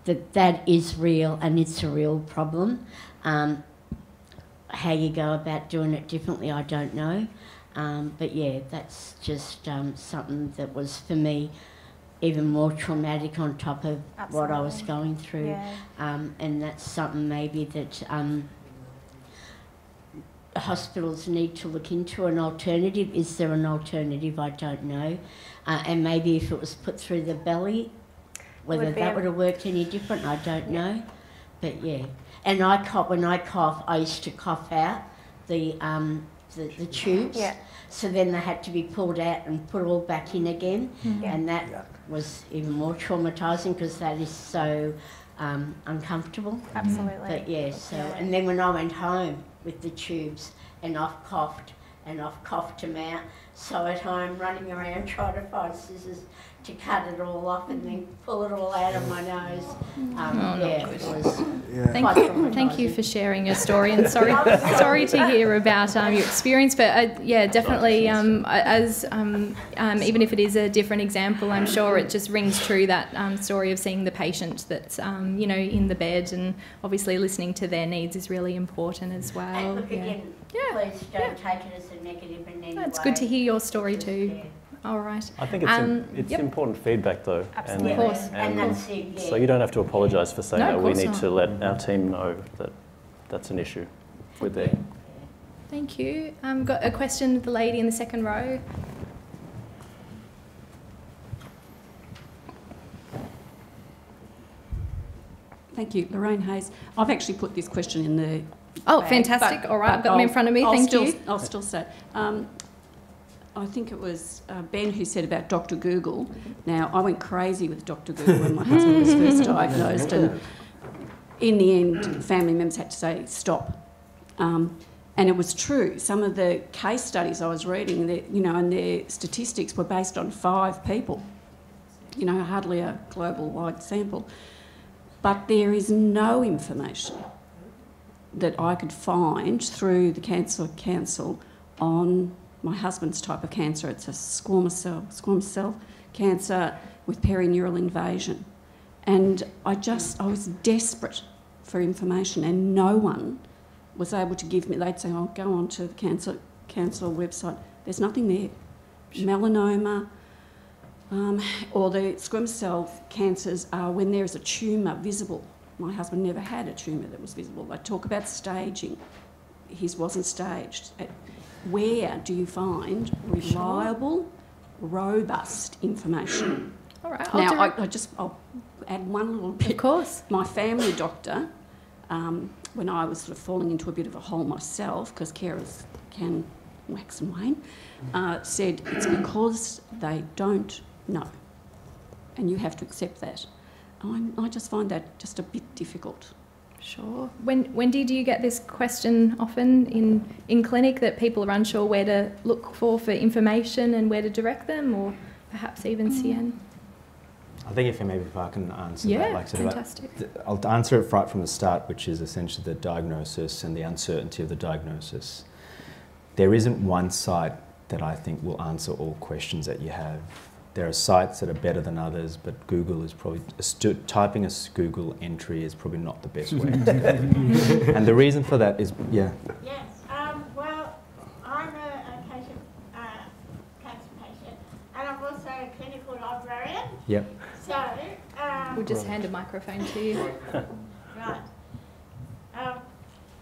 that is real and it's a real problem. How you go about doing it differently, I don't know. But yeah, that's just something that was, for me, even more traumatic on top of what I was going through. Yeah. And that's something maybe that hospitals need to look into an alternative. Is there an alternative? I don't know. And maybe if it was put through the belly, whether that would have worked any different, I don't know. But yeah. And when I cough, I used to cough out the tubes. Yeah. So then they had to be pulled out and put all back in again. Mm-hmm. And that was even more traumatising because that is so uncomfortable. Absolutely. But yeah, so, and then when I went home with the tubes and I've coughed them out, so at home running around trying to find scissors to cut it all off and then pull it all out of my nose. Thank you for sharing your story, and sorry to hear about your experience. But definitely, even if it is a different example, I'm sure it just rings true, that story of seeing the patient that's in the bed, and obviously listening to their needs is really important as well. And look again, please don't take it as a negative in any way. It's good to hear your story too. Yeah. All right. I think it's important feedback though. Absolutely. Of course. And that's it, so you don't have to apologise for saying that. We need to let our team know that that's an issue with them. Thank you. Got a question, the lady in the second row. Thank you, Lorraine Hayes. I've actually put this question in the bag, fantastic. All right, I've got them in front of me. Thank you. I'll still say. I think it was Ben who said about Dr. Google. Now, I went crazy with Dr. Google when my husband was first diagnosed, and in the end, family members had to say, stop. And it was true. Some of the case studies I was reading, and their statistics were based on 5 people, hardly a global-wide sample. But there is no information that I could find through the Cancer Council on my husband's type of cancer. It's a squamous cell cancer with perineural invasion. And I was desperate for information, and no one was able to give me. They'd say, "Oh, go on to the Cancer Council website." There's nothing there. Melanoma, or the squamous cell cancers are when there is a tumour visible. My husband never had a tumour that was visible. They talk about staging. His wasn't staged. Where do you find reliable, robust information? All right. I'll add one little bit. Of course. My family doctor, when I was sort of falling into a bit of a hole myself, because carers can wax and wane, said it's because they don't know, and you have to accept that. I just find that just a bit difficult. Sure. Wendy, do you get this question often in clinic, that people are unsure where to look for information and where to direct them, or perhaps even CN? I think if I can answer that. Yeah, like fantastic. I'll answer it right from the start, which is essentially the diagnosis and the uncertainty of the diagnosis. There isn't one site that I think will answer all questions that you have. There are sites that are better than others, but Google is probably, typing a Google entry is probably not the best way to go. And the reason for that is, yeah. Yes, well, I'm a patient, cancer patient, and I'm also a clinical librarian. Yep. So, We'll just hand a microphone to you. Right.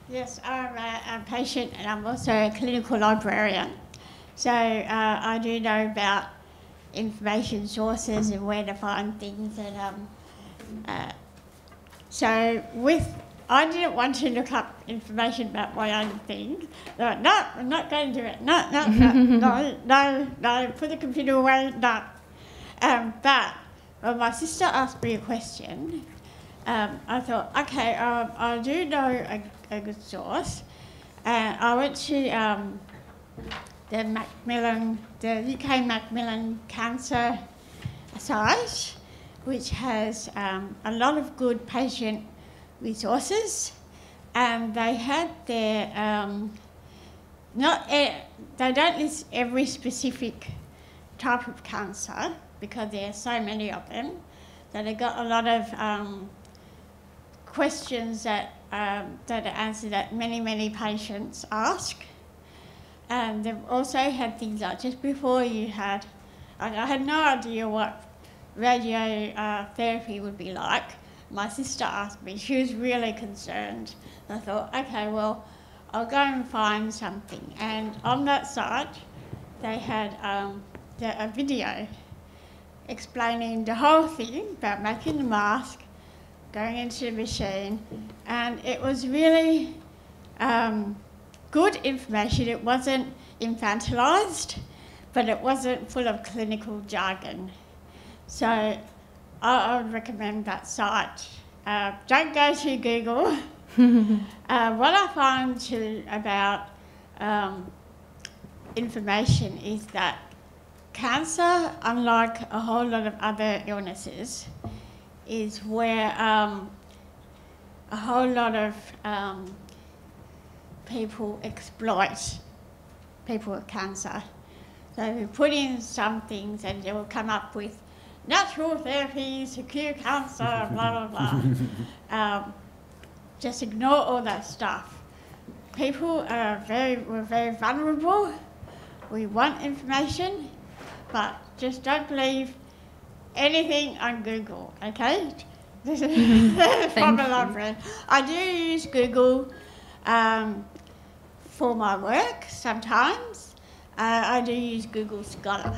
Yes, I'm a patient, and I'm also a clinical librarian. So I do know about information sources and where to find things, and I didn't want to look up information about my own things. No, I'm not going to do it. No, put the computer away, no. But when my sister asked me a question, I thought, okay, I do know a good source. And I went to the UK Macmillan Cancer site, which has a lot of good patient resources, and they had their they don't list every specific type of cancer because there are so many of them. So they got a lot of questions that are answered that many patients ask. And they've also had things like, just before you had, I had no idea what radiotherapy would be like. My sister asked me, she was really concerned. I thought, okay, well, I'll go and find something. And on that site, they had a video explaining the whole thing about making the mask, going into the machine, and it was really good information. It wasn't infantilised, but it wasn't full of clinical jargon. So I would recommend that site. Don't go to Google. What I find about information is that cancer, unlike a whole lot of other illnesses, is where a whole lot of people exploit people with cancer. So you put in some things and they will come up with natural therapies to cure cancer, blah, blah, blah. Just ignore all that stuff. People we're very vulnerable. We want information, but just don't believe anything on Google, okay? This is from a library. I do use Google for my work sometimes. I do use Google Scholar,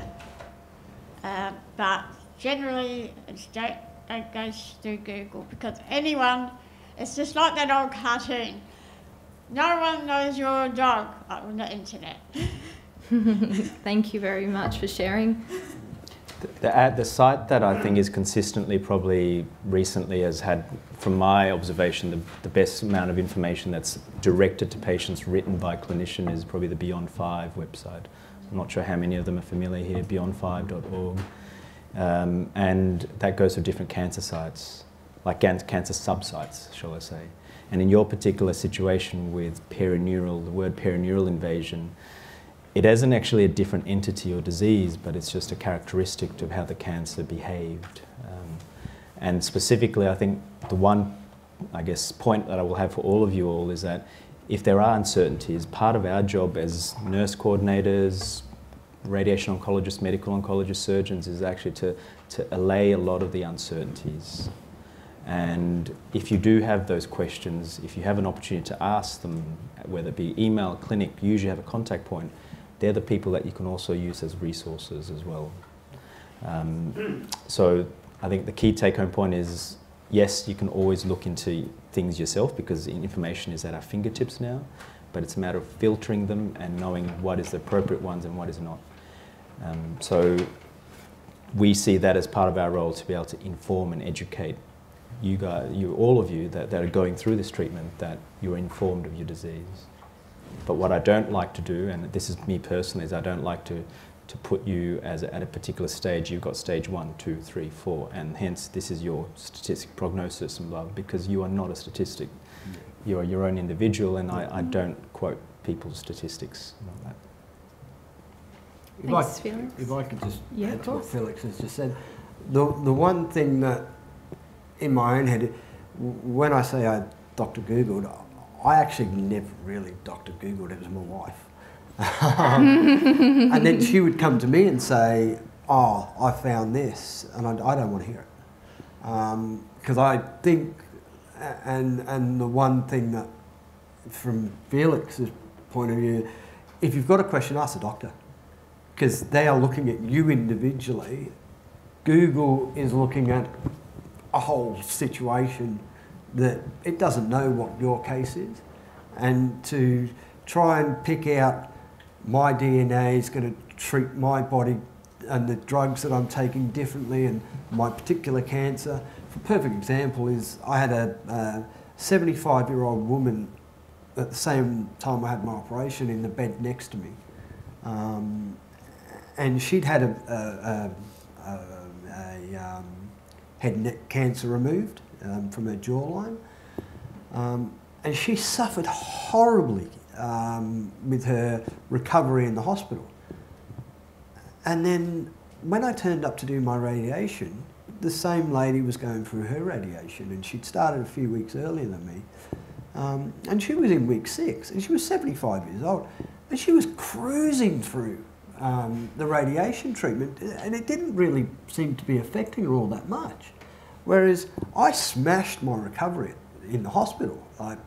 but generally don't go through Google, because it's just like that old cartoon. No one knows your dog on the internet. Thank you very much for sharing. The site that I think is consistently, probably recently, has had, from my observation, the best amount of information that's directed to patients written by clinician is probably the Beyond 5 website. I'm not sure how many of them are familiar here, beyond5.org. And that goes to different cancer sites, like cancer subsites, shall I say. And in your particular situation with perineural, the word perineural invasion, it isn't actually a different entity or disease, but it's just a characteristic of how the cancer behaved. And specifically, I think the one, I guess, point that I will have for all of you all is that if there are uncertainties, part of our job as nurse coordinators, radiation oncologists, medical oncologists, surgeons, is actually to allay a lot of the uncertainties. And if you do have those questions, if you have an opportunity to ask them, whether it be email, clinic, you usually have a contact point, they're the people that you can also use as resources as well. So I think the key take-home point is, yes, you can always look into things yourself because information is at our fingertips now, but it's a matter of filtering them and knowing what is the appropriate ones and what is not. So we see that as part of our role, to be able to inform and educate you guys, all of you that are going through this treatment, that you're informed of your disease. But what I don't like to do, and this is me personally, is I don't like to put you at a particular stage. You've got stage 1, 2, 3, 4, and hence this is your statistic prognosis and blah, because you are not a statistic. You are your own individual, and I don't quote people's statistics like that. Thanks, Felix. If I could just Yeah, add to what Felix has just said, the one thing that in my own head, when I say I Dr. Googled, I actually never really Dr. Googled, it was my wife. And then she would come to me and say, oh, I found this, and I don't want to hear it. Because I think, and the one thing that, from Felix's point of view, if you've got a question, ask the doctor. Because they are looking at you individually. Google is looking at a whole situation that it doesn't know what your case is. And to try and pick out my DNA is going to treat my body and the drugs that I'm taking differently and my particular cancer. A perfect example is I had a 75-year-old woman at the same time I had my operation in the bed next to me. And she'd had a head and neck cancer removed from her jawline. And she suffered horribly with her recovery in the hospital. And then when I turned up to do my radiation, the same lady was going through her radiation, and she'd started a few weeks earlier than me. And she was in week 6, and she was 75 years old. And she was cruising through the radiation treatment, and it didn't really seem to be affecting her all that much. Whereas I smashed my recovery in the hospital. I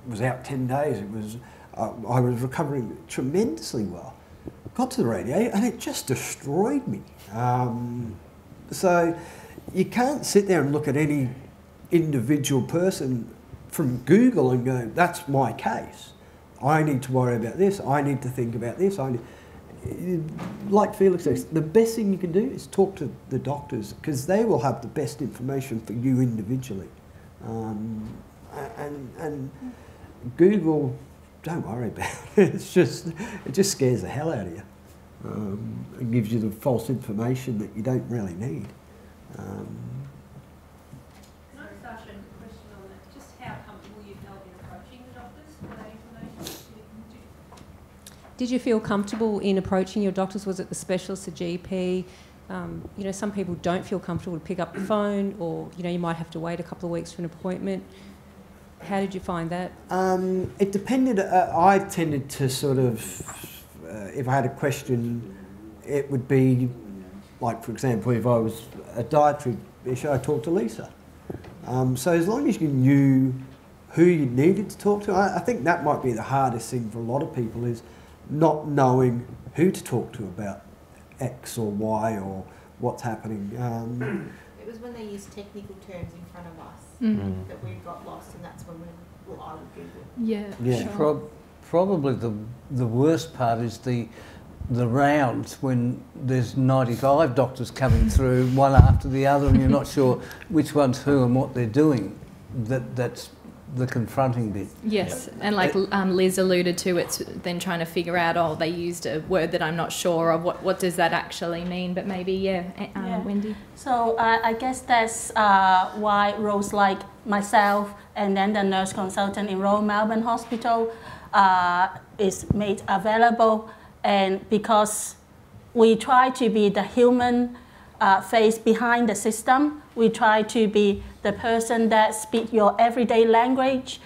was out 10 days. I was recovering tremendously well. Got to the radiation, and it just destroyed me. So you can't sit there and look at any individual person from Google and go, that's my case. I need to worry about this. I need to think about this. Like Felix says, the best thing you can do is talk to the doctors, because they will have the best information for you individually. And Google, don't worry about it. It just scares the hell out of you. It gives you the false information that you don't really need. Can I just ask you a question on that? Just how comfortable you felt in approaching the doctors for that information? Did you feel comfortable in approaching your doctors? Was it the specialist, the GP? Some people don't feel comfortable to pick up the phone, or you might have to wait a couple of weeks for an appointment. How did you find that? It depended. I tended to sort of, if I had a question, it would be like, for example, if I was a dietary issue, I talked to Lisa. So as long as you knew who you needed to talk to, I think that might be the hardest thing for a lot of people, is not knowing who to talk to about X or Y or what's happening. It was when they used technical terms in front of us that we got lost, and that's when I would Google. Yeah, yeah. sure. Probably the worst part is the rounds when there's 95 doctors coming through, one after the other, and you're not sure which one's who and what they're doing. That's the confronting bit. Yes, and like Liz alluded to, it's then trying to figure out, oh, they used a word that I'm not sure of, what does that actually mean? But maybe, Wendy? So I guess that's why roles like myself and then the nurse consultant in Royal Melbourne Hospital is made available, and because we try to be the human face behind the system, we try to be the person that speaks your everyday language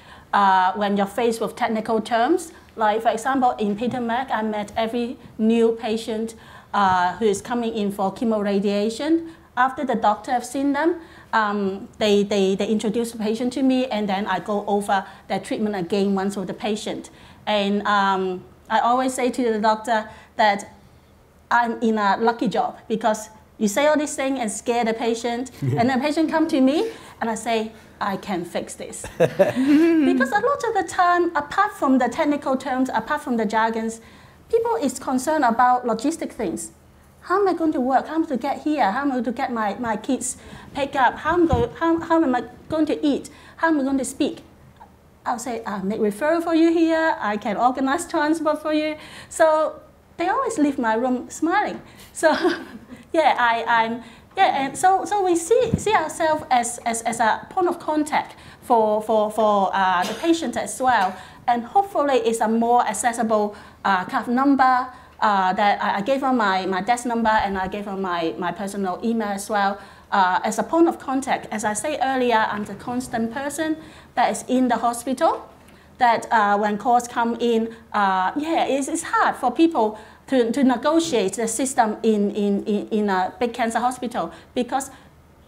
when you're faced with technical terms. Like, for example, in Peter Mac, I met every new patient who is coming in for chemoradiation. After the doctor have seen them, they introduce the patient to me, and then I go over their treatment again once with the patient. And I always say to the doctor that I'm in a lucky job, because you say all these things and scare the patient, and the patient come to me, and I say, I can fix this. Because a lot of the time, apart from the technical terms, apart from the jargons, people is concerned about logistic things. How am I going to work? How am I going to get here? How am I going to get my kids picked up? How am I going to eat? How am I going to speak? I'll say, I'll make referral for you here. I can organize transport for you. So they always leave my room smiling. So and so we see ourselves as a point of contact for the patient as well. And hopefully it's a more accessible kind of number that I gave her my desk number, and I gave her my personal email as well. As a point of contact, as I said earlier, I'm the constant person that is in the hospital, that when calls come in, it's hard for people to negotiate the system in a big cancer hospital, because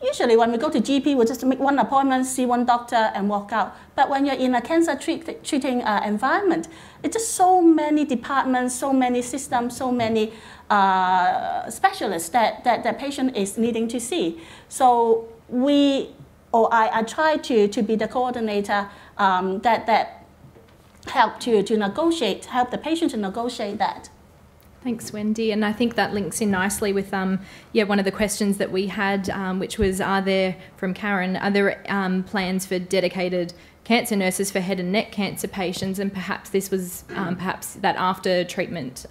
usually when we go to GP, we just make one appointment, see one doctor, and walk out. But when you're in a cancer treating environment, it's just so many departments, so many systems, so many specialists that the patient is needing to see. So I try to be the coordinator that help to negotiate, help the patient to negotiate that. Thanks, Wendy. And I think that links in nicely with one of the questions that we had, which was, from Karen, are there plans for dedicated cancer nurses for head and neck cancer patients? And perhaps this was perhaps that after treatment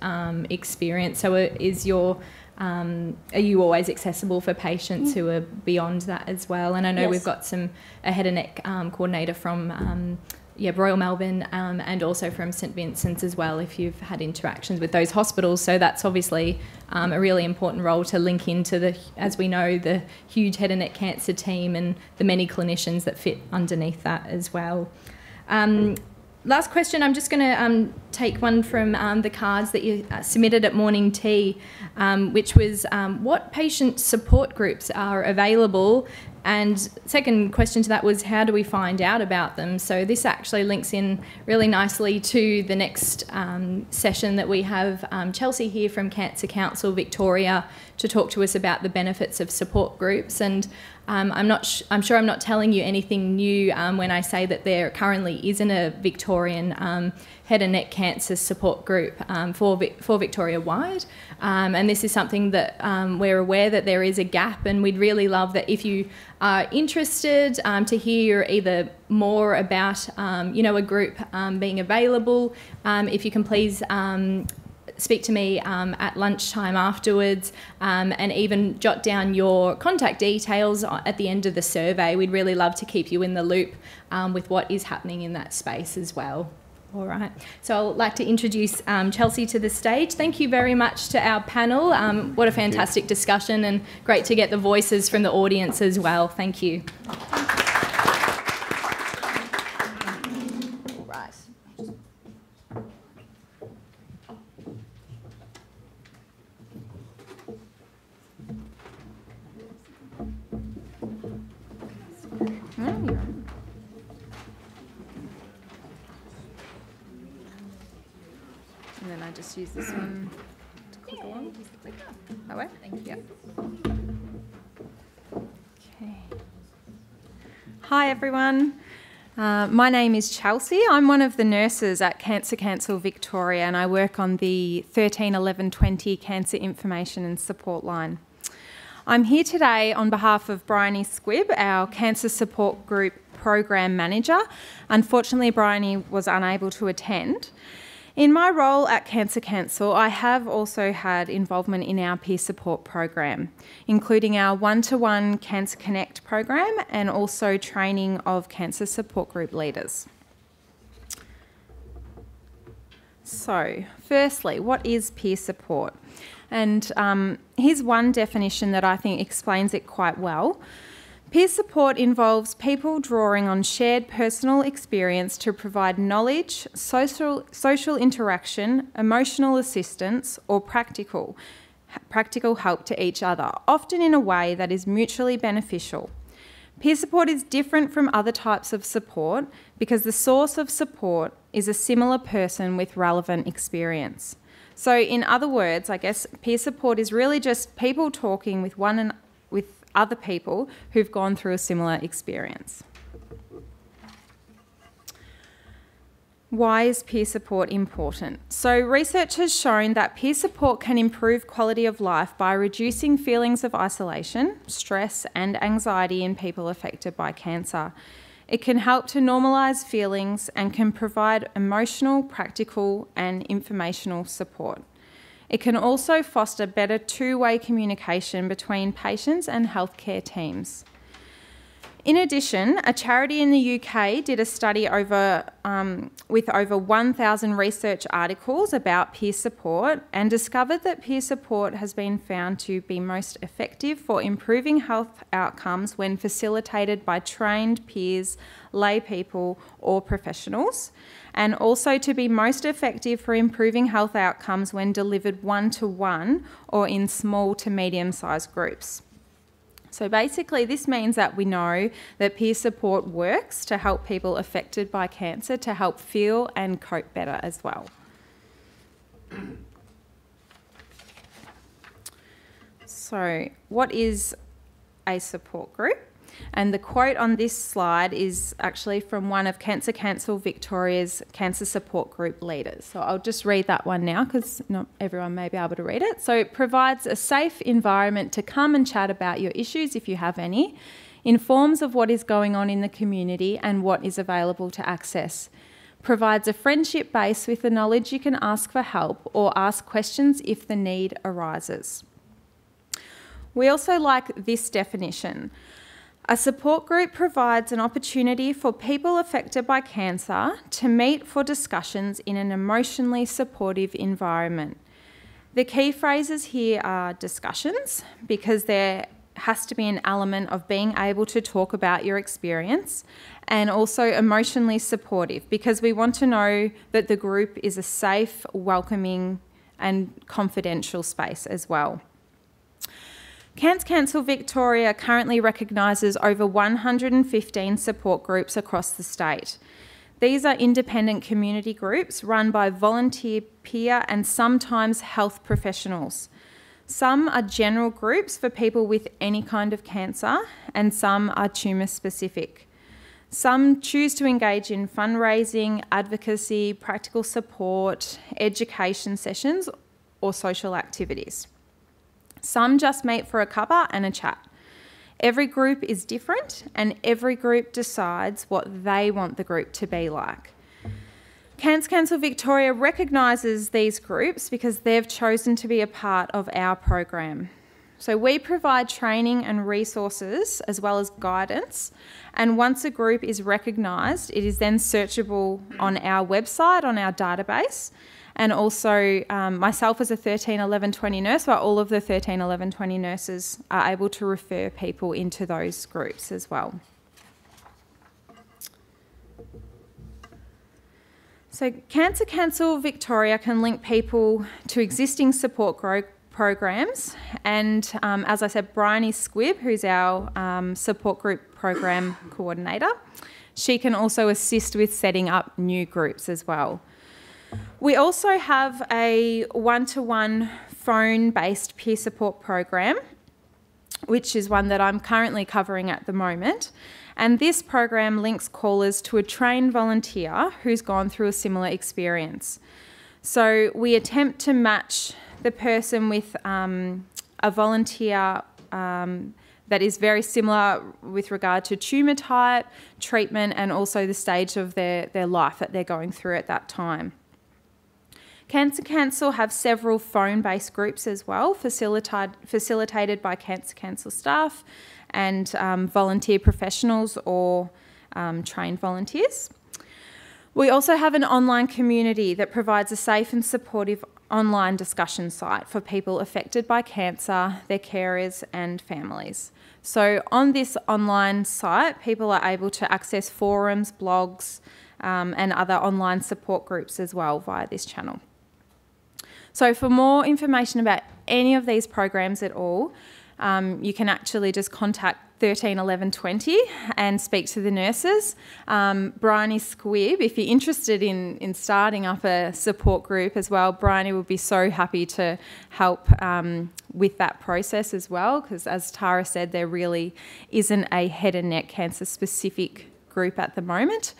experience. So are you always accessible for patients who are beyond that as well? And I know we've got a head and neck coordinator from Royal Melbourne and also from St Vincent's as well, if you've had interactions with those hospitals. So that's obviously a really important role to link into as we know, the huge head and neck cancer team and the many clinicians that fit underneath that as well. Last question, I'm just going to take one from the cards that you submitted at morning tea, which was what patient support groups are available? And second question to that was, how do we find out about them? So this actually links in really nicely to the next session that we have Chelsea here from Cancer Council Victoria to talk to us about the benefits of support groups. And I'm sure I'm not telling you anything new when I say that there currently isn't a Victorian head and neck cancer support group for Victoria-wide. And this is something that we're aware that there is a gap, and we'd really love that if you are interested to hear either more about a group being available, if you can please speak to me at lunchtime afterwards, and even jot down your contact details at the end of the survey. We'd really love to keep you in the loop with what is happening in that space as well. All right, so I'd like to introduce Chelsea to the stage. Thank you very much to our panel. What a fantastic discussion, and great to get the voices from the audience as well. Thank you. All right. And then I just use this one to click along. Use the clicker. That way? Thank you. Okay. Hi everyone. My name is Chelsea. I'm one of the nurses at Cancer Council Victoria, and I work on the 13 11 20 Cancer Information and Support Line. I'm here today on behalf of Bryony Squibb, our Cancer Support Group Program Manager. Unfortunately, Bryony was unable to attend. In my role at Cancer Council, I have also had involvement in our peer support program, including our one-to-one Cancer Connect program and also training of cancer support group leaders. So, firstly, what is peer support? And here's one definition that I think explains it quite well. Peer support involves people drawing on shared personal experience to provide knowledge, social interaction, emotional assistance, or practical help to each other, often in a way that is mutually beneficial. Peer support is different from other types of support because the source of support is a similar person with relevant experience. So in other words, I guess peer support is really just people talking with other people who've gone through a similar experience. Why is peer support important? So research has shown that peer support can improve quality of life by reducing feelings of isolation, stress and anxiety in people affected by cancer. It can help to normalise feelings and can provide emotional, practical and informational support. It can also foster better two-way communication between patients and healthcare teams. In addition, a charity in the UK did a study with over 1,000 research articles about peer support and discovered that peer support has been found to be most effective for improving health outcomes when facilitated by trained peers, lay people or professionals, and also to be most effective for improving health outcomes when delivered one-to-one or in small to medium-sized groups. So basically this means that we know that peer support works to help people affected by cancer to help feel and cope better as well. So what is a support group? And the quote on this slide is actually from one of Cancer Council Victoria's cancer support group leaders. So I'll just read that one now because not everyone may be able to read it. So it provides a safe environment to come and chat about your issues if you have any, informs of what is going on in the community and what is available to access, provides a friendship base with the knowledge you can ask for help or ask questions if the need arises. We also like this definition. A support group provides an opportunity for people affected by cancer to meet for discussions in an emotionally supportive environment. The key phrases here are discussions, because there has to be an element of being able to talk about your experience, and also emotionally supportive, because we want to know that the group is a safe, welcoming and confidential space as well. Cancer Council Victoria currently recognises over 115 support groups across the state. These are independent community groups run by volunteer, peer and sometimes health professionals. Some are general groups for people with any kind of cancer and some are tumour specific. Some choose to engage in fundraising, advocacy, practical support, education sessions or social activities. Some just meet for a cuppa and a chat. Every group is different and every group decides what they want the group to be like. Cancer Council Victoria recognises these groups because they've chosen to be a part of our program. So we provide training and resources as well as guidance, and once a group is recognised, it is then searchable on our website, on our database. And also myself as a 13, 11, 20 nurse, but all of the 13, 11, 20 nurses are able to refer people into those groups as well. So Cancer Council Victoria can link people to existing support programs, and as I said, Bryony Squibb, who's our support group program coordinator, she can also assist with setting up new groups as well. We also have a one-to-one phone-based peer support program, which is one that I'm currently covering at the moment. And this program links callers to a trained volunteer who's gone through a similar experience. So we attempt to match the person with a volunteer that is very similar with regard to tumour type, treatment, and also the stage of their life that they're going through at that time. Cancer Council have several phone-based groups as well, facilitated by Cancer Council staff and volunteer professionals or trained volunteers. We also have an online community that provides a safe and supportive online discussion site for people affected by cancer, their carers and families. So on this online site, people are able to access forums, blogs and other online support groups as well via this channel. So for more information about any of these programs at all, you can actually just contact 13 11 20 and speak to the nurses. Bryony Squibb, if you're interested in starting up a support group as well, Bryony would be so happy to help with that process as well, because as Tara said, there really isn't a head and neck cancer specific group at the moment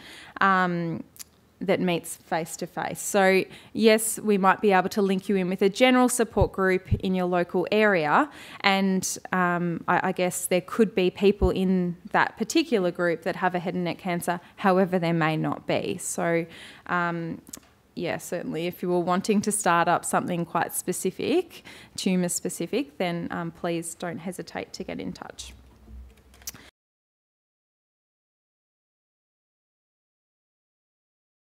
that meets face-to-face. So yes, we might be able to link you in with a general support group in your local area, and I guess there could be people in that particular group that have a head and neck cancer, however there may not be. So yeah, certainly if you were wanting to start up something quite specific, tumour specific, then please don't hesitate to get in touch.